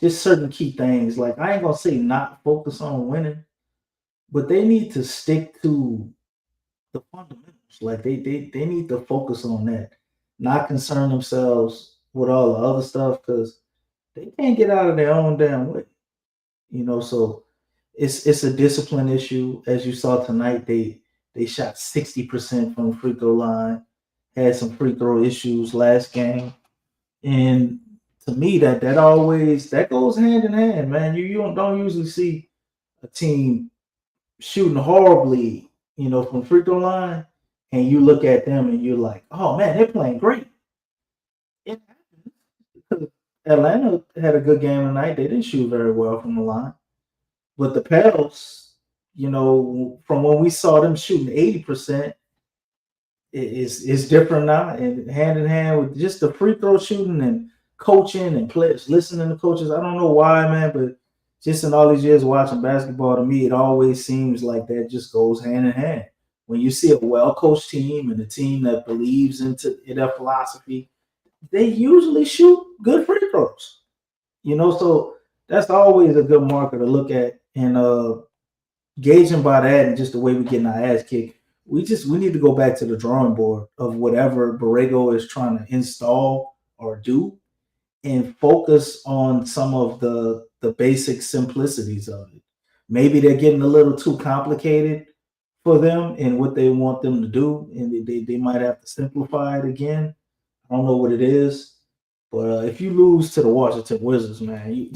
Just certain key things. Like, I ain't gonna say not focus on winning, but they need to stick to the fundamentals. Like they need to focus on that, not concern themselves with all the other stuff, because they can't get out of their own damn way. So it's a discipline issue. As you saw tonight, they shot 60% from the free throw line, had some free throw issues last game. And to me, that goes hand in hand, man. You don't usually see a team shooting horribly, from the free throw line, and you look at them and you're like, oh man, they're playing great. It happens because Atlanta had a good game tonight. They didn't shoot very well from the line. But the Pels, from when we saw them shooting 80%, is different now. And hand in hand with just the free throw shooting and coaching and players listening to coaches. I don't know why, man, but just in all these years watching basketball, to me, it always seems like that just goes hand in hand. When you see a well-coached team and a team that believes in their philosophy, they usually shoot good free throws. So that's always a good marker to look at, and gauging by that and just the way we're getting our ass kicked. We need to go back to the drawing board of whatever Borrego is trying to install or do, and focus on some of the basic simplicities of it. Maybe they're getting a little too complicated for them and what they want them to do, and they might have to simplify it again. I don't know what it is, but if you lose to the Washington Wizards, man,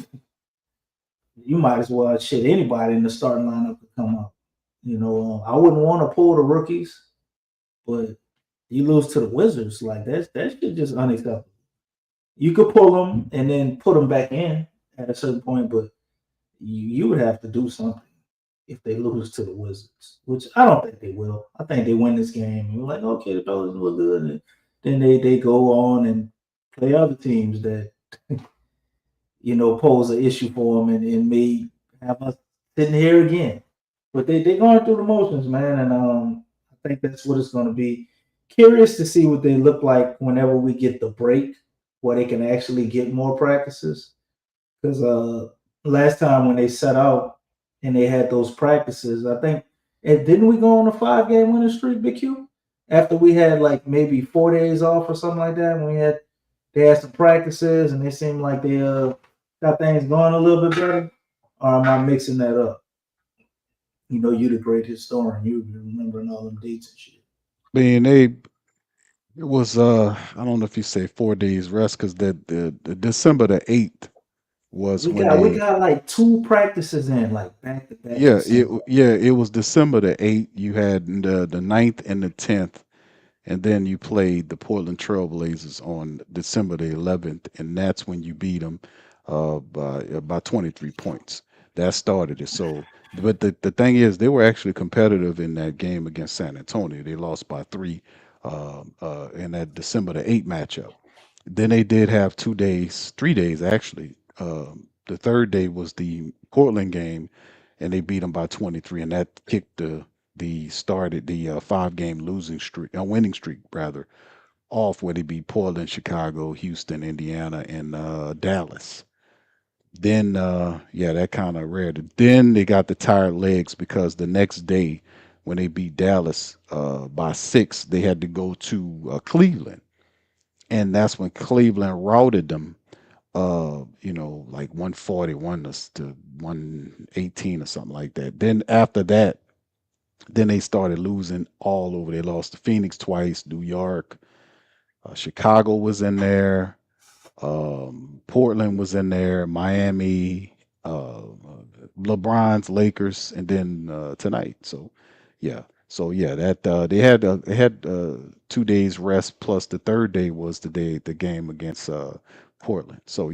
you might as well shit anybody in the starting lineup to come up. I wouldn't want to pull the rookies, but you lose to the Wizards, like that shit just unacceptable. You could pull them and then put them back in at a certain point, but you would have to do something. if they lose to the Wizards, which I don't think they will. I think they win this game. And we're like, okay, the Pelicans look good. And then they go on and play other teams that, pose an issue for them and may have us sitting here again. But they're going through the motions, man. And I think that's what it's going to be. Curious to see what they look like whenever we get the break, where they can actually get more practices. Because last time when they set out and they had those practices, I think, and didn't we go on a 5-game winning streak, Big Q? After we had like maybe 4 days off or something like that, when they had some practices and they seemed like they got things going a little bit better. Or am I mixing that up? You're the great historian. You remembering all them dates and shit. Man, it was I don't know if you say 4 days rest because the December the 8th was We when got we they got like 2 practices in, like back to back. it was December the 8th. You had the 9th and the 10th, and then you played the Portland Trailblazers on December the 11th, and that's when you beat them by 23 points. That started it. So, but the thing is, they were actually competitive in that game against San Antonio. They lost by 3 in that December the 8th matchup. Then they did have 2 days, 3 days actually. The third day was the Portland game, and they beat them by 23, and that kicked the started the 5-game losing streak, winning streak rather, off where they beat Portland, Chicago, Houston, Indiana, and Dallas. Then that kind of reared it. Then they got the tired legs because the next day when they beat Dallas by 6, they had to go to Cleveland, and that's when Cleveland routed them. Like 141 to 118 or something like that. Then after that, then they started losing all over. They lost to Phoenix twice, New York, Chicago was in there, Portland was in there, Miami, LeBron's Lakers, and then tonight. So that they had 2 days rest plus the third day was the game against Portland. So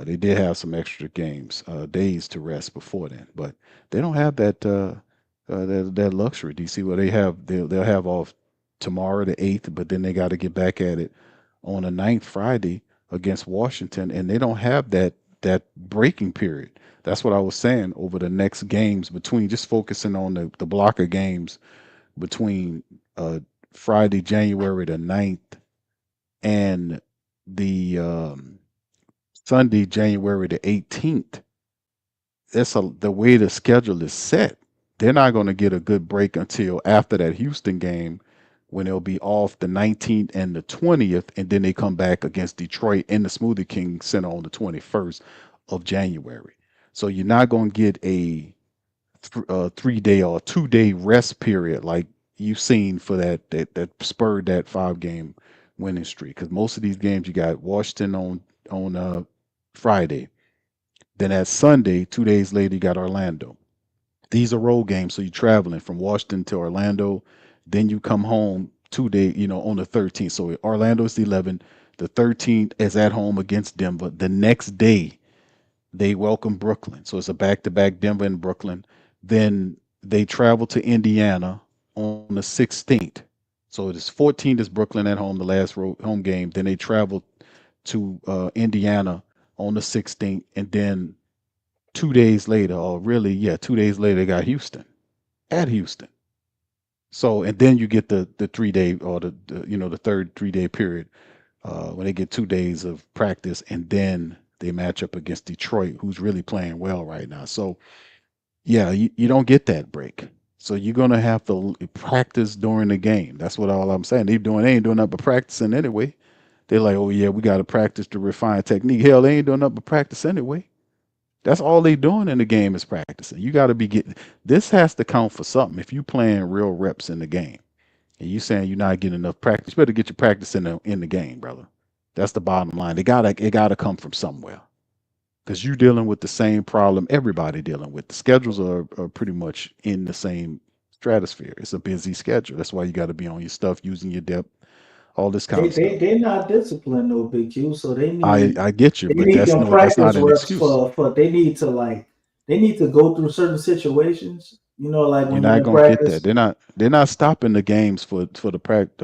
they did have some extra days to rest before then, but they don't have that luxury. DC, where they'll have off tomorrow the 8th, but then they got to get back at it on the 9th, Friday against Washington, and they don't have that breaking period. That's what I was saying over the next games between, just focusing on the block of games between Friday, January the 9th and the Sunday, January the 18th. The way the schedule is set. They're not going to get a good break until after that Houston game, when they'll be off the 19th and the 20th, and then they come back against Detroit in the Smoothie King Center on the 21st of January. So you're not going to get a 3-day or 2-day rest period like you've seen for that spurred that 5-game winning streak. Because most of these games, you got Washington on Friday, then at Sunday, 2 days later, you got Orlando. These are road games, so you're traveling from Washington to Orlando. Then you come home 2 days, on the 13th. So Orlando is the 11th. The 13th is at home against Denver. The next day, they welcome Brooklyn. So it's a back-to-back, Denver and Brooklyn. Then they travel to Indiana on the 16th. So it is 14th is Brooklyn at home, the last home game. Then they travel to Indiana on the 16th, and then 2 days later, 2 days later, they got Houston at Houston. So, and then you get the 3-day or the third 3-day period when they get 2 days of practice, and then they match up against Detroit, who's really playing well right now. So, you don't get that break. So you're gonna have to practice during the game. That's what all I'm saying. They ain't doing nothing but practicing anyway. They're like, oh yeah, we got to practice to refine technique. Hell, they ain't doing nothing but practice anyway. That's all they doing in the game is practicing. You got to be getting this has to count for something. If you playing real reps in the game and you saying you're not getting enough practice, you better get your practice in the game, brother. That's the bottom line. It gotta come from somewhere, because you're dealing with the same problem everybody dealing with. The schedules are pretty much in the same stratosphere. It's a busy schedule. That's why you got to be on your stuff, using your depth, all this kind of stuff. They're not disciplined though, Big Q. So they I get you, they but need that's them not practice an reps excuse. for they need to like they need to go through certain situations. You know, like You're when you're not in gonna get that. practice. They're not stopping the games for the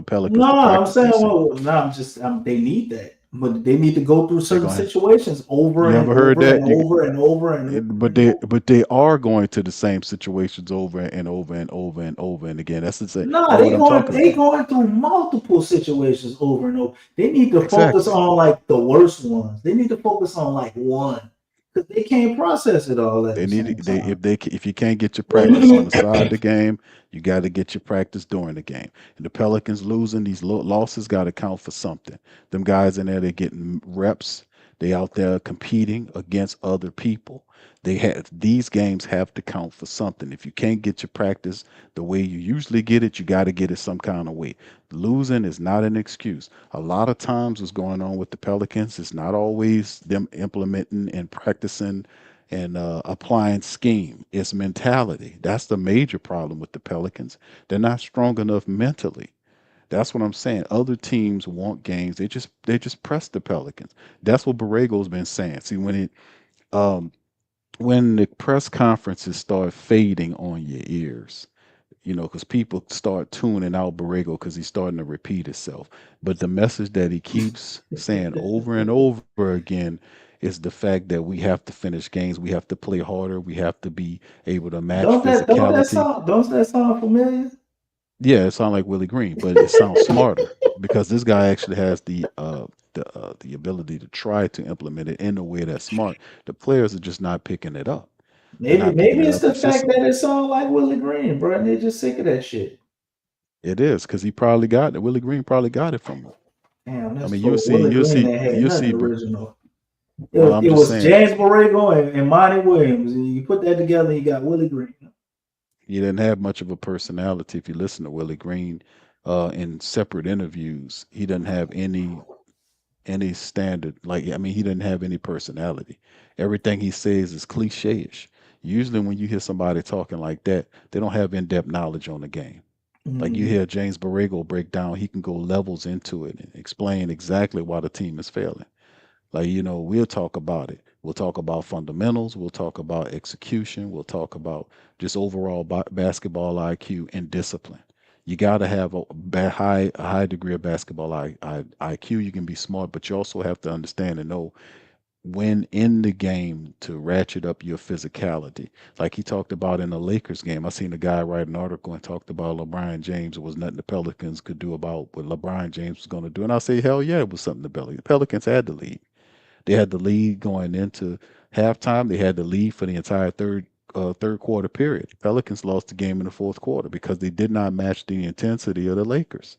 Pelicans No, to I'm practice. saying, DC. well, no, I'm just, they need that, but they need to go through They're certain going. situations over You and ever heard over that? and over and over and over But and they over. but they are going to the same situations over and over and over and over and again. That's the same. No, That's what I'm talking they about. going through multiple situations over and over. They need to focus Exactly. on like the worst ones. They need to focus on like one because they can't process it all at They the need same to- they time. if you can't get your practice on the side of the game, you got to get your practice during the game. And the Pelicans losing these losses got to count for something. Them guys in there, they're getting reps. They out there competing against other people. They have these games have to count for something. If you can't get your practice the way you usually get it, you got to get it some kind of way. Losing is not an excuse. A lot of times, what's going on with the Pelicans is not always them implementing and practicing and applying scheme. It's mentality. That's the major problem with the Pelicans. They're not strong enough mentally. That's what I'm saying. Other teams want games. They just press the Pelicans. That's what Borrego's been saying. See, um when the press conferences start fading on your ears, because people start tuning out Borrego because he's starting to repeat himself. But the message that he keeps saying over and over again is the fact that we have to finish games, we have to play harder, we have to be able to match physicality. Don't that sound familiar? Yeah, it sounds like Willie Green, but it sounds smarter because this guy actually has the ability to try to implement it in a way that's smart. The players are just not picking it up. They're not picking Maybe it it's up the fact that consistently. it sounds like Willie Green, bro, and they're just sick of that shit. It is because he probably got it. Willie Green probably got it from him. Damn, I that's mean, for Willie Green that had you'll nothing see. original. Well, I'm It just was saying, James Borrego and Monty Williams, and you put that together, you got Willie Green. he didn't have much of a personality. If you listen to Willie Green, in separate interviews, he doesn't have any standard. Like, I mean, he doesn't have any personality. Everything he says is cliche-ish. Usually, when you hear somebody talking like that, they don't have in-depth knowledge on the game. Like you Mm. hear James Borrego break down, he can go levels into it and explain exactly why the team is failing. Like, we'll talk about it. We'll talk about fundamentals. We'll talk about execution. We'll talk about just overall basketball IQ and discipline. You got to have a high degree of basketball IQ. You can be smart, but you also have to understand and know when in the game to ratchet up your physicality. Like he talked about in the Lakers game. I seen a guy write an article and talked about LeBron James. It was nothing the Pelicans could do about what LeBron James was going to do. And I say, hell yeah, it was something the Pelicans had the lead. They had the lead going into halftime. They had the lead for the entire third quarter period. Pelicans lost the game in the fourth quarter because they did not match the intensity of the Lakers.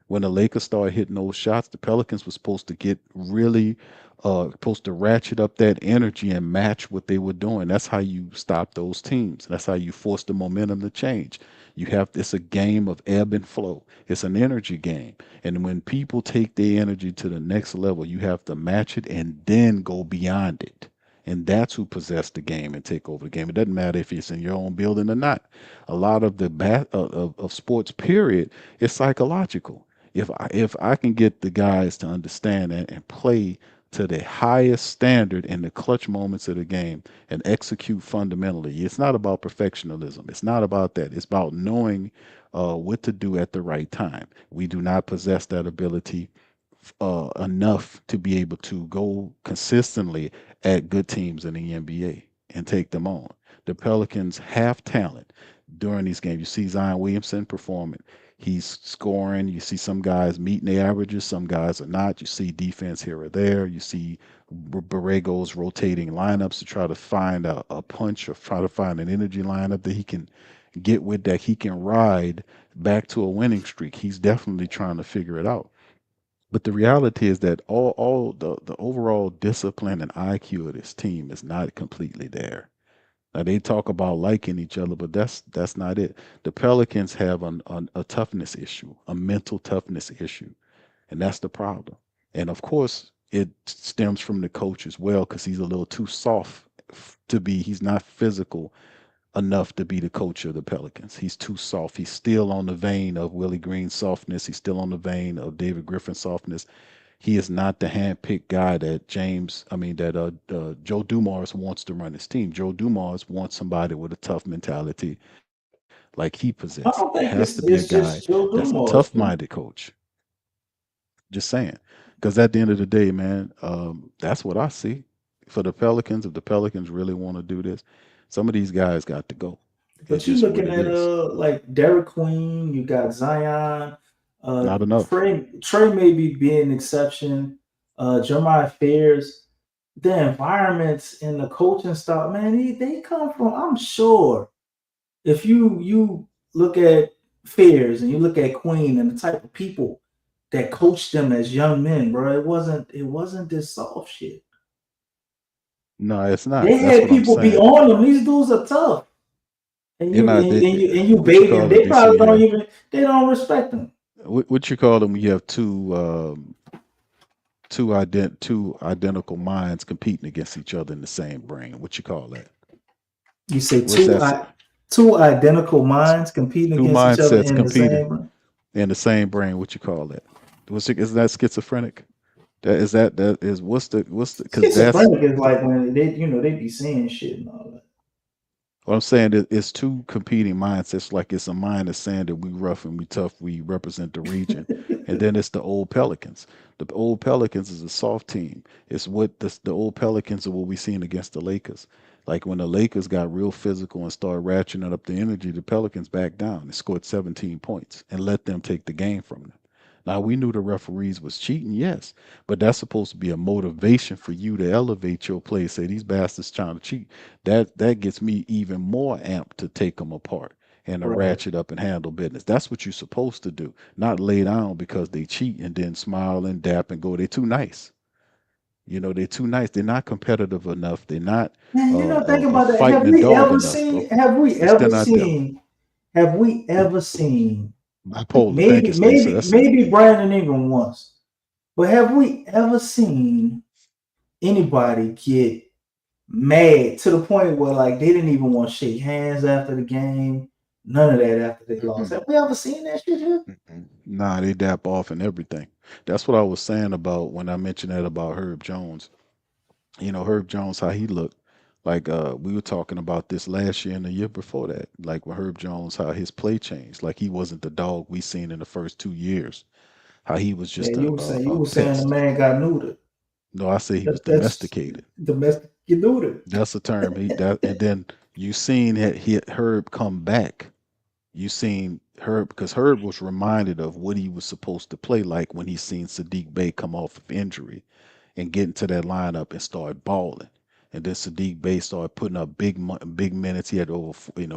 When the Lakers started hitting those shots, the Pelicans were supposed to get really supposed to ratchet up that energy and match what they were doing. That's how you stop those teams. That's how you force the momentum to change. It's a game of ebb and flow. It's an energy game. And when people take their energy to the next level, you have to match it and then go beyond it. And that's who possess the game and take over the game. It doesn't matter if it's in your own building or not. A lot of the of sports, period, is psychological. If I can get the guys to understand and play to the highest standard in the clutch moments of the game and execute fundamentally. It's not about perfectionism. It's not about that. It's about knowing what to do at the right time. We do not possess that ability enough to be able to go consistently at good teams in the NBA and take them on. The Pelicans have talent during these games. You see Zion Williamson performing. He's scoring. You see some guys meeting the averages, some guys are not. You see defense here or there. You see Borrego's rotating lineups to try to find a punch or try to find an energy lineup that he can get with that he can ride back to a winning streak. He's definitely trying to figure it out. But the reality is that all the overall discipline and IQ of this team is not completely there. Now they talk about liking each other, but that's not it. The Pelicans have a toughness issue, a mental toughness issue, and that's the problem. And of course, it stems from the coach as well because he's a little too soft to be. He's not physical enough to be the coach of the Pelicans. He's too soft. He's still on the vein of Willie Green's softness. He's still on the vein of David Griffin's softness. He is not the handpicked guy that Joe Dumars wants to run his team. Joe Dumars wants somebody with a tough mentality like he possessed. I It don't has think to be a it's guy just Joe that's a Dumars. tough-minded coach. Just saying, because at the end of the day, man, that's what I see for the Pelicans. If the Pelicans really want to do this, some of these guys got to go. It's But you just what looking it at is. like Derek Queen, you got Zion, Not enough. Trey maybe be an exception, Jeremiah Fears. The environments and the coaching stuff, man, they come from. I'm sure if you look at Fears and you look at Queen and the type of people that coached them as young men, bro, it wasn't this soft shit. No, it's not. They That's had what I'm people be saying. on them. These dudes are tough. And You're you not. and, and you and you What you baby them. call it, They probably DC? don't even they don't respect them. What you call them? You have two identical minds competing against each other in the same brain. What you call that? You say What's that? two identical minds competing Two against each other mindsets in the competing same. in the same brain. What you call that? Is that schizophrenic? That is what's the because that's Schizophrenic is like when they be saying shit and all that. what I'm saying. It's two competing mindsets. Like it's a mind that's saying that we rough and we tough, we represent the region, and then it's the old Pelicans. The old Pelicans is a soft team. It's what the old Pelicans are what we seen against the Lakers. Like when the Lakers got real physical and started ratcheting up the energy, the Pelicans backed down and scored 17 points and let them take the game from them. Now we knew the referees was cheating, yes, but that's supposed to be a motivation for you to elevate your play. Say these bastards trying to cheat. That gets me even more amped to take them apart and to Right. ratchet up and handle business. That's what you're supposed to do, not lay down because they cheat and then smile and dap and go. They're too nice. They're too nice. They're not competitive enough. They're not Man, think a about that. fighting Have a we dog ever enough, seen? bro. Have we They're still ever not them. seen? Have we ever seen? Bipolar. Thank Maybe, you, Stacey. maybe, That's it. maybe Brandon Ingram once, but have we ever seen anybody get mad to the point where like they didn't even want to shake hands after the game? None of that after they lost. Mm-mm. Have we ever seen that shit here? Mm-mm. Nah, they dap off and everything. That's what I was saying about when I mentioned that about Herb Jones. Herb Jones, how he looked. Like we were talking about this last year and the year before that. Like with Herb Jones, how his play changed. Like he wasn't the dog we seen in the first 2 years. How he was Yeah, just you a were a, saying you a were saying the pest. man got neutered. No, I say he was That's domesticated. domestic. You neutered. That's the term. And then you seen that Herb come back. You seen Herb because Herb was reminded of what he was supposed to play like when he seen Sadiq Bey come off of injury and get into that lineup and start balling. And then Sadiq Bey started putting up big minutes. He had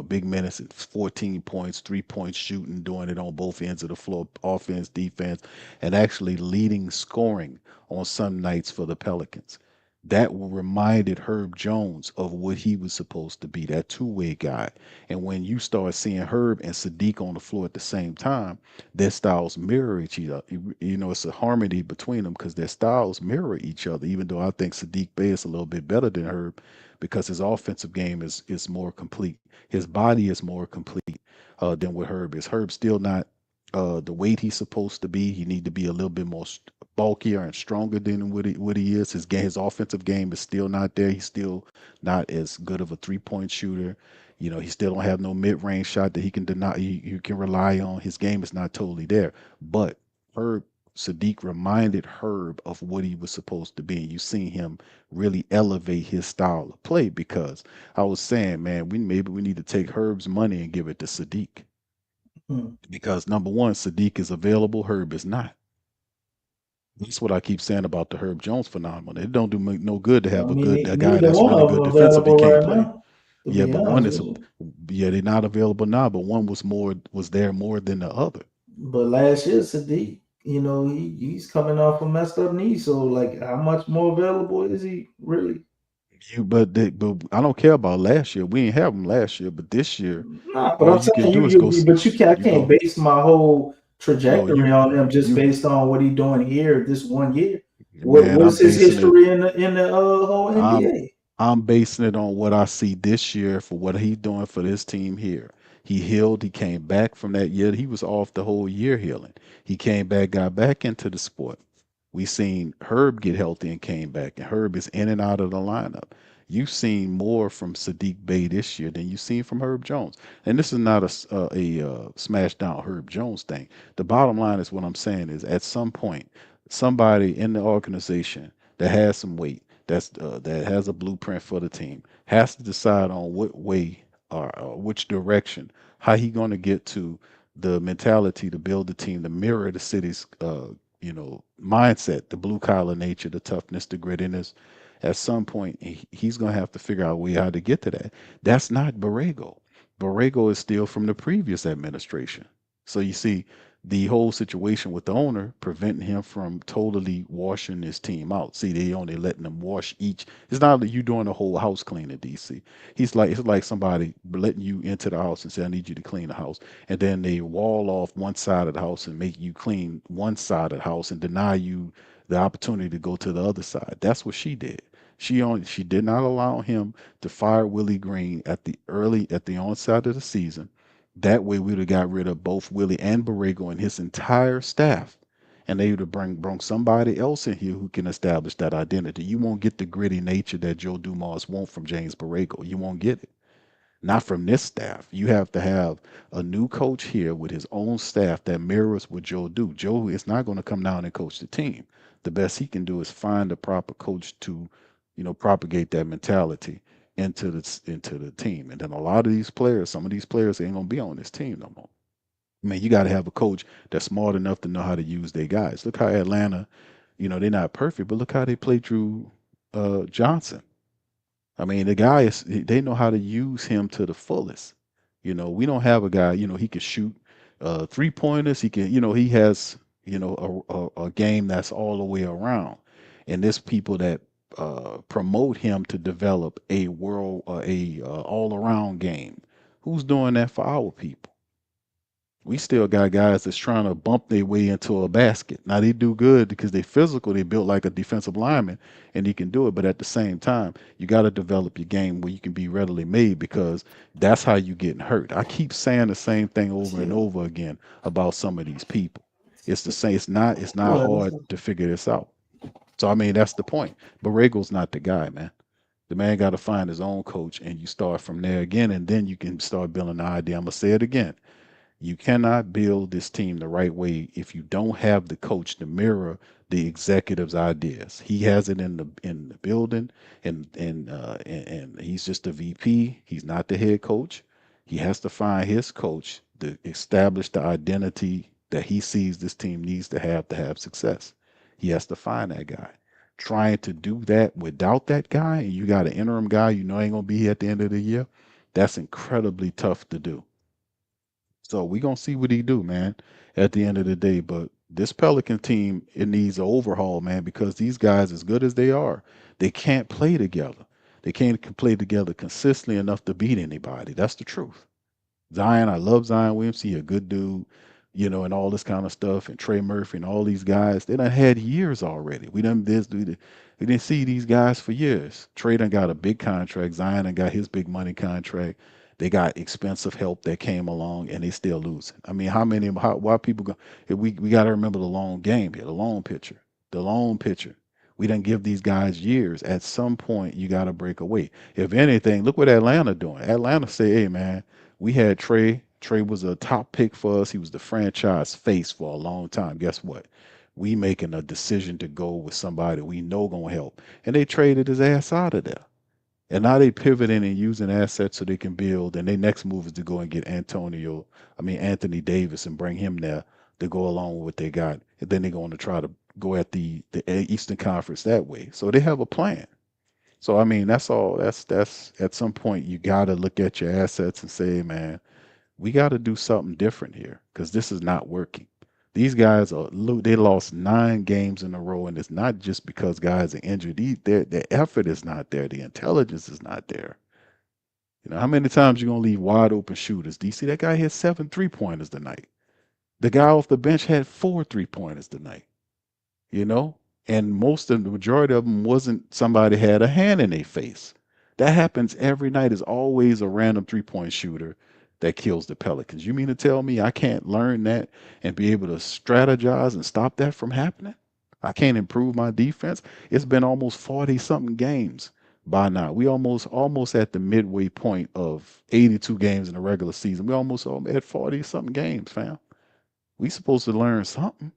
big minutes and 14 points, 3 points shooting, doing it on both ends of the floor, offense, defense, and actually leading scoring on some nights for the Pelicans. That reminded Herb Jones of what he was supposed to be, that two-way guy. And when you start seeing Herb and Sadiq on the floor at the same time, their styles mirror each other. It's a harmony between them because their styles mirror each other. Even though I think Sadiq Bey is a little bit better than Herb because his offensive game is more complete. His body is more complete than what Herb is. Herb's still not the weight he's supposed to be. He need to be a little bit more bulkier and stronger than what he is. His offensive game is still not there. He's still not as good of a 3-point shooter. He still don't have no mid-range shot that he can deny. You can rely on. His game is not totally there. But Herb Sadiq reminded Herb of what he was supposed to be. And you seen him really elevate his style of play because I was saying, man, maybe we need to take Herb's money and give it to Sadiq Hmm. because number one, Sadiq is available, Herb is not. That's what I keep saying about the Herb Jones phenomenon. It don't do no good to I have mean, a guy neither that's one really of good them defensive. He available can't right play. now. To Yeah, be but one honest is with you, they're not available now. But one was there more than the other. but last year Sadiq, he's coming off a messed up knee. So like, how much more available is he really? But I don't care about last year. We ain't have him last year, but this year, Nah, but all I'm you can saying do is go. but I You can't go. base my whole No, trajectory on him just you, based on what he's doing here this one year. man. What's his history in the whole I'm NBA? I'm basing it on what I see this year for what he's doing for this team here. He healed. He came back from that year. He was off the whole year healing. He came back, got back into the sport. We seen Herb get healthy and came back, and Herb is in and out of the lineup. You've seen more from Sadiq Bey this year than you've seen from Herb Jones. And this is not a smash down Herb Jones thing. The bottom line is what I'm saying is at some point, somebody in the organization that has some weight, that has a blueprint for the team, has to decide on what way or which direction, how he going to get to the mentality to build the team to mirror the city's mindset, the blue collar nature, the toughness, the grittiness. At some point, he's going to have to figure out a way how to get to that. That's not Borrego. Borrego is still from the previous administration. So you see, the whole situation with the owner preventing him from totally washing his team out. See, they only letting them wash each. It's not like you doing a whole house cleaning, DC. It's like somebody letting you into the house and say, I need you to clean the house. And then they wall off one side of the house and make you clean one side of the house and deny you the opportunity to go to the other side. That's what she did. She did not allow him to fire Willie Green at the onset of the season. That way, we would have got rid of both Willie and Borrego and his entire staff, and they would have brought somebody else in here who can establish that identity. You won't get the gritty nature that Joe Dumas wants from James Borrego. You won't get it. Not from this staff. You have to have a new coach here with his own staff that mirrors what Joe do. Joe is not going to come down and coach the team. The best he can do is find the proper coach to, propagate that mentality into the team. And then a lot of these players, some of these players ain't gonna be on this team no more. I mean, you got to have a coach that's smart enough to know how to use their guys. Look how Atlanta, they're not perfect, but look how they play Drew Johnson. I mean, the guy they know how to use him to the fullest. We don't have a guy, he can shoot 3-pointers. He can, he has, a game that's all the way around. And there's people that promote him to develop a all around game. Who's doing that for our people? We still got guys that's trying to bump their way into a basket. Now they do good because they physical, they built like a defensive lineman and he can do it. But at the same time, you got to develop your game where you can be readily made because that's how you getting hurt. I keep saying the same thing over and over again about some of these people. It's the same. It's not hard to figure this out. So I mean, that's the point. Borrego's not the guy, man. The man got to find his own coach, and you start from there again, and then you can start building the idea. I'm gonna say it again. You cannot build this team the right way if you don't have the coach to mirror the executive's ideas. He has it in the building, and he's just a VP. He's not the head coach. He has to find his coach to establish the identity that he sees this team needs to have success. He has to find that guy. Trying to do that without that guy, and you got an interim guy you know ain't gonna be here at the end of the year, that's incredibly tough to do. So we gonna see what he do, man, at the end of the day. But this Pelican team, it needs an overhaul, man, because these guys, as good as they are, they can't play together. They can't play together consistently enough to beat anybody. That's the truth. Zion, I love Zion Williamson. He a good dude, and all this kind of stuff. And Trey Murphy and all these guys, they done had years already. We didn't see these guys for years. Trey done got a big contract. Zion done got his big money contract. They got expensive help that came along, and they still losing. I mean, why people go? We got to remember the long game here, the long picture, the long picture. We didn't give these guys years. At some point, you got to break away. If anything, look what Atlanta doing. Atlanta say, hey, man, we had Trey. Trey was a top pick for us. He was the franchise face for a long time. Guess what? We making a decision to go with somebody we know gonna help. And they traded his ass out of there. And now they pivoting and using assets so they can build. And their next move is to go and get Anthony Davis and bring him there to go along with what they got. And then they're going to try to go at the Eastern Conference that way. So they have a plan. So I mean, that's all. That's at some point you got to look at your assets and say, man, we got to do something different here because this is not working. These guys they lost 9 games in a row, and it's not just because guys are injured. Their effort is not there. The intelligence is not there. How many times you gonna leave wide open shooters? Do you see that guy hit 7 3-pointers tonight? The guy off the bench had 4 3-pointers tonight. And the majority of them wasn't somebody had a hand in their face. That happens every night. Is always a random 3-point shooter that kills the Pelicans. You mean to tell me I can't learn that and be able to strategize and stop that from happening? I can't improve my defense. It's been almost 40 something games by now. We almost at the midway point of 82 games in the regular season. We almost at 40 something games, fam. We supposed to learn something.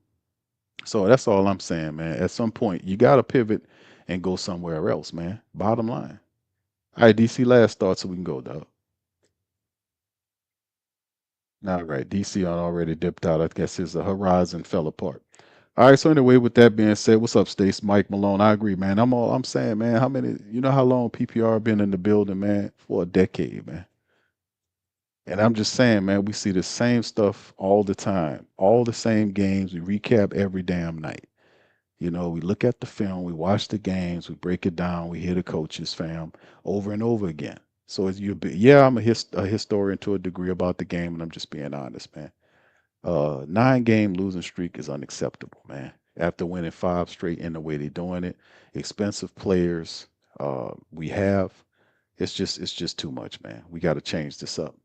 So that's all I'm saying, man. At some point, you got to pivot and go somewhere else, man. Bottom line. All right, DC, last thought so we can go, dog. All right, DC already dipped out. I guess his horizon fell apart. All right, so anyway, with that being said, what's up, Stace? Mike Malone. I agree, man. I'm saying, man, how many, how long PPR been in the building, man? For a decade, man. And I'm just saying, man, we see the same stuff all the time, all the same games. We recap every damn night. We look at the film, we watch the games, we break it down, we hear the coaches, fam, over and over again. So I'm a historian to a degree about the game, and I'm just being honest, man. 9-game losing streak is unacceptable, man. After winning 5 straight in the way they're doing it, expensive players we have, it's just too much, man. We got to change this up.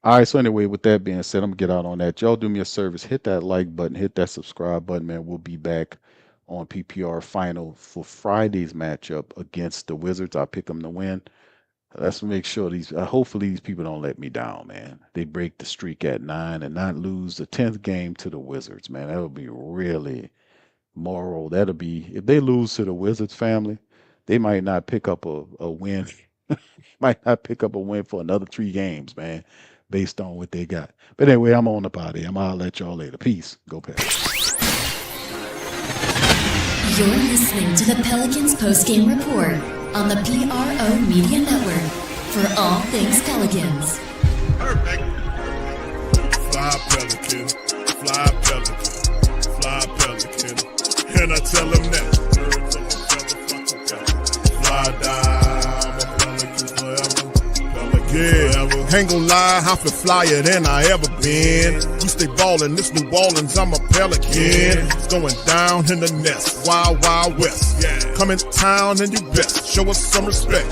All right, so anyway, with that being said, I'm gonna get out on that. Y'all do me a service, hit that like button, hit that subscribe button, man. We'll be back on PPR final for Friday's matchup against the Wizards. I pick them to win. Let's make sure hopefully these people don't let me down, man. They break the streak at 9 and not lose the 10th game to the Wizards, man. That'll be really moral. That'll be, if they lose to the Wizards family, they might not pick up a win. Might not pick up a win for another 3 games, man, based on what they got. But anyway, I'm on the potty. I'll let y'all later. Peace. Go Pelicans. You're listening to the Pelicans Post Game Report on the PRO Media Network for all things Pelicans. Perfect. Fly Pelican, fly Pelican, fly Pelican. And I tell them that. Fly down, I'm a Pelican forever. Pelican forever. Ain't gon' lie, I feel flyer than I ever been. We stay ballin', this New Orleans, I'm a Pelican. It's going down in the nest, wild, wild west. Come in town and you best, show us some respect.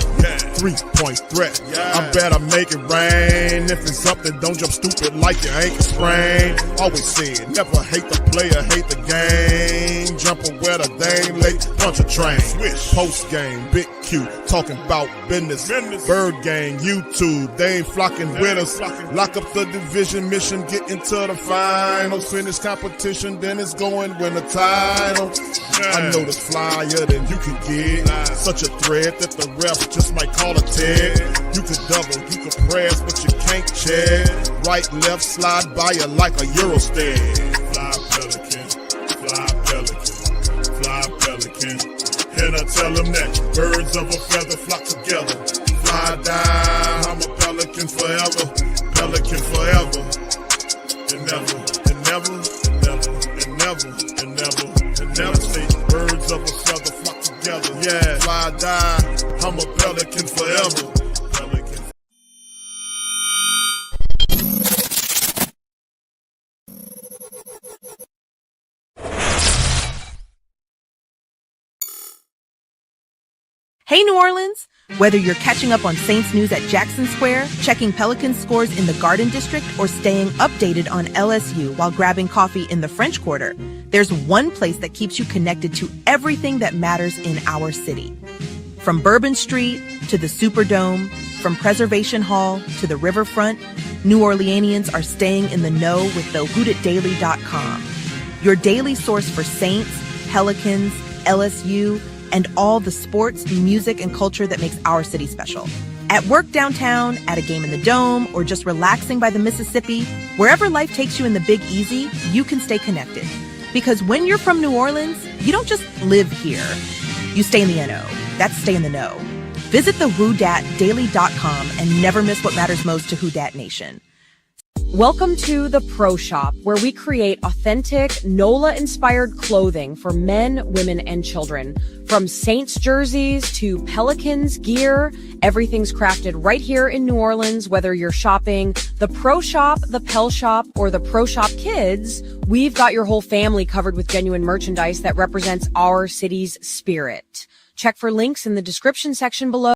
3-point threat, I better make it rain. If it's something, don't jump stupid like your ankle sprain. Always said, never hate the player, hate the game. Jumpin' where the dame late, punch a train. Post game, Big Q, talking about business. Bird gang, YouTube, they ain't flocking with us. Lock up the division mission, get into the finals. Finish competition, then it's going win the title. I know this flyer than you can get. Such a threat that the ref just might call a tag. You could double, you could press, but you can't check. Right, left, slide by you like a Eurostep. Fly Pelican, fly Pelican, fly Pelican. And I tell them that birds of a feather flock together. Fly down, I'm a Pelican forever, Pelican forever. And never, and never, and never, and never, and never, and never say birds of a feather flock together. Yeah, fly die, I'm a Pelican forever. Pelican. Hey, New Orleans! Whether you're catching up on Saints news at Jackson Square, checking Pelicans scores in the Garden District, or staying updated on LSU while grabbing coffee in the French Quarter, there's one place that keeps you connected to everything that matters in our city. From Bourbon Street to the Superdome, from Preservation Hall to the Riverfront, New Orleanians are staying in the know with thewhodatdaily.com. Your daily source for Saints, Pelicans, LSU, and all the sports, music, and culture that makes our city special. At work downtown, at a game in the Dome, or just relaxing by the Mississippi, wherever life takes you in the Big Easy, you can stay connected. Because when you're from New Orleans, you don't just live here. You stay in the NO. That's stay in the know. Visit thewhodatdaily.com and never miss what matters most to Who Dat Nation. Welcome to the Pro Shop, where we create authentic, NOLA-inspired clothing for men, women, and children. From Saints jerseys to Pelicans gear, everything's crafted right here in New Orleans. Whether you're shopping the Pro Shop, the Pel Shop, or the Pro Shop Kids, we've got your whole family covered with genuine merchandise that represents our city's spirit. Check for links in the description section below.